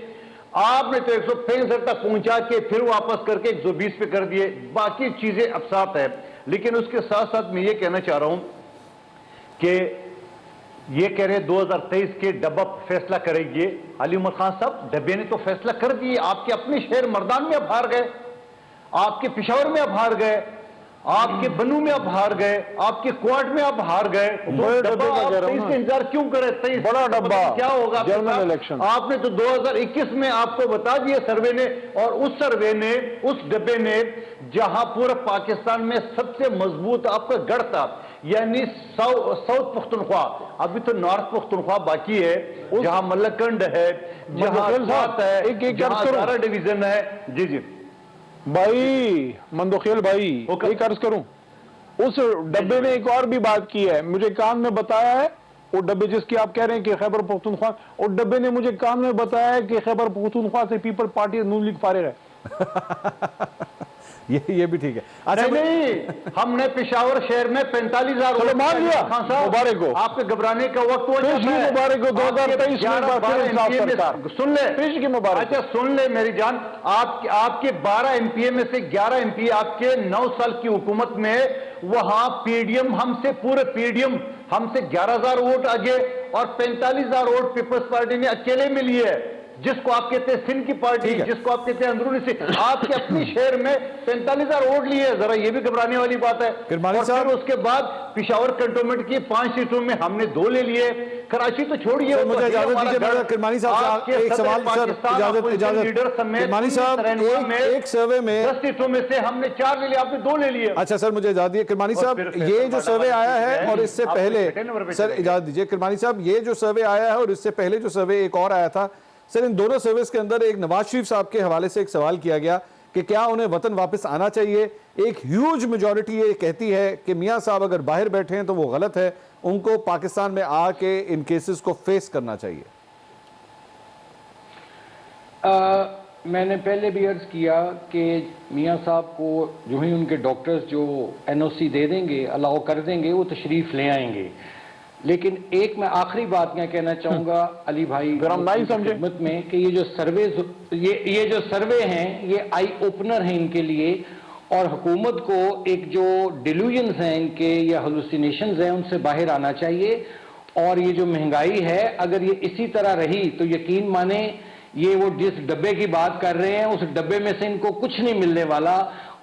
آپ نے تو 165 تک پہنچا کے پھر واپس کر کے 120 پہ کر دیے. باقی چیزیں افسات ہے. لیکن اس کے ساتھ ساتھ میں یہ کہنا چاہ رہا ہوں کہ یہ کہہ رہے 2023 کے ڈبہ فیصلہ کرے گی. علی عمر خان صاحب ڈبے نے تو فیصلہ کر دیے. آپ کے اپنے شہر مردان میں اب ہار گئے، آپ کے پشاور میں اب ہار گئے، آپ کے بنو میں اب ہار گئے، آپ کے کوارٹ میں اب ہار گئے. ڈبہ آپ 23 کا انتظار کیوں کرے؟ 23 بڑا ڈبہ کیا ہوگا جنرل الیکشن. آپ نے تو 2021 میں آپ کو بتا دیا سروے نے، اور اس سروے نے اس ڈبے نے جہاں پورا پاکستان میں سب سے مضبوط آپ کا گڑھ تھا، یعنی ساؤتھ پختونخوا، ابھی تو نارتھ پختونخوا باقی ہے، جہاں ملکنڈ ہے، جہاں سات ہے، جہاں 12 ڈویژن ہے. جی جی بھائی مندوخیل بھائی ایک عرض کروں، اس ڈبے نے ایک اور بھی بات کی ہے، مجھے کان میں بتایا ہے، وہ ڈبے جس کی آپ کہہ رہے ہیں کہ خیبر پختونخوا، اور ڈبے نے مجھے کان میں بتایا ہے کہ خیبر پختونخوا سے پیپل پارٹی نون لیگ فارغ ہے. یہ بھی ٹھیک ہے. نہیں ہم نے پشاور شہر میں 45,000 چلو مان لیا مبارک ہو، آپ کے گھبرانے کا وقت ہو پیش کی مبارک ہو. 2023 میں سن لے پیش کی مبارک. اچھا سن لے میری جان، آپ کے 12 ایم پی اے میں سے 11 ایم پی اے آپ کے 9 سال کی حکومت میں، وہاں پی ڈی ایم ہم سے پورے پی ڈی ایم ہم سے 11,000 ووٹ آگے، اور 45,000 ووٹ پیپلز پارٹی نے اکیلے میں لیے ہے، جس کو آپ کہتے ہیں سندھ کی پارٹی، جس کو آپ کہتے ہیں اندرونی سے. آپ کے اپنی شہر میں 45,000 ووٹ لیے، ذرا یہ بھی گھبرانے والی بات ہے. اور پھر اس کے بعد پشاور کنٹونمنٹ کی 5 سیٹوں میں ہم نے 2 لے لیے. کراچی تو چھوڑیے. مجھے اجازت دیجیے کرمانی صاحب سے ایک سوال. اجازت کرمانی صاحب، ایک سروے میں 10 سیٹوں میں سے ہم نے 4 لے لیے، آپ نے 2 لے لیے. اچھا سر مجھے اجازت دیجیے کرمانی صاحب، یہ جو سروے آیا ہے اور اس سے پہلے، سر اجازت دیجیے کرمانی صاحب، یہ جو سروے آیا ہے اور اس سے پہلے جو سروے ایک اور آیا تھا، سر ان دونوں سروس کے اندر ایک نواز شریف صاحب کے حوالے سے ایک سوال کیا گیا کہ کیا انہیں وطن واپس آنا چاہیے. ایک ہیوج میجورٹی یہ کہتی ہے کہ میاں صاحب اگر باہر بیٹھے ہیں تو وہ غلط ہے، ان کو پاکستان میں آ کے ان کیسز کو فیس کرنا چاہیے. میں نے پہلے بھی عرض کیا کہ میاں صاحب کو جو ہی ان کے ڈاکٹرز جو این او سی دے دیں گے، الاؤ کر دیں گے، وہ تشریف لے آئیں گے. لیکن ایک میں آخری بات میں کہنا چاہوں گا علی بھائی خدمت میں کہ یہ جو سروے ہیں یہ آئی اوپنر ہیں ان کے لیے، اور حکومت کو ایک جو ڈیلوژنز ہیں ان کے یا ہلوسینیشنز ہیں ان سے باہر آنا چاہیے. اور یہ جو مہنگائی ہے اگر یہ اسی طرح رہی تو یقین مانیں یہ وہ جس ڈبے کی بات کر رہے ہیں اس ڈبے میں سے ان کو کچھ نہیں ملنے والا،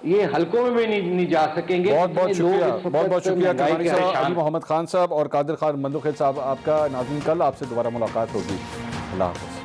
یہ حلقوں میں بھی نہیں جا سکیں گے. بہت بہت شکریہ، بہت بہت شکریہ کنواری صاحب، علی محمد خان صاب اور قادر خان مندوخیل صاحب آپ کا. ناظرین کل آپ سے دوبارہ ملاقات ہوگی. اللہ حافظ.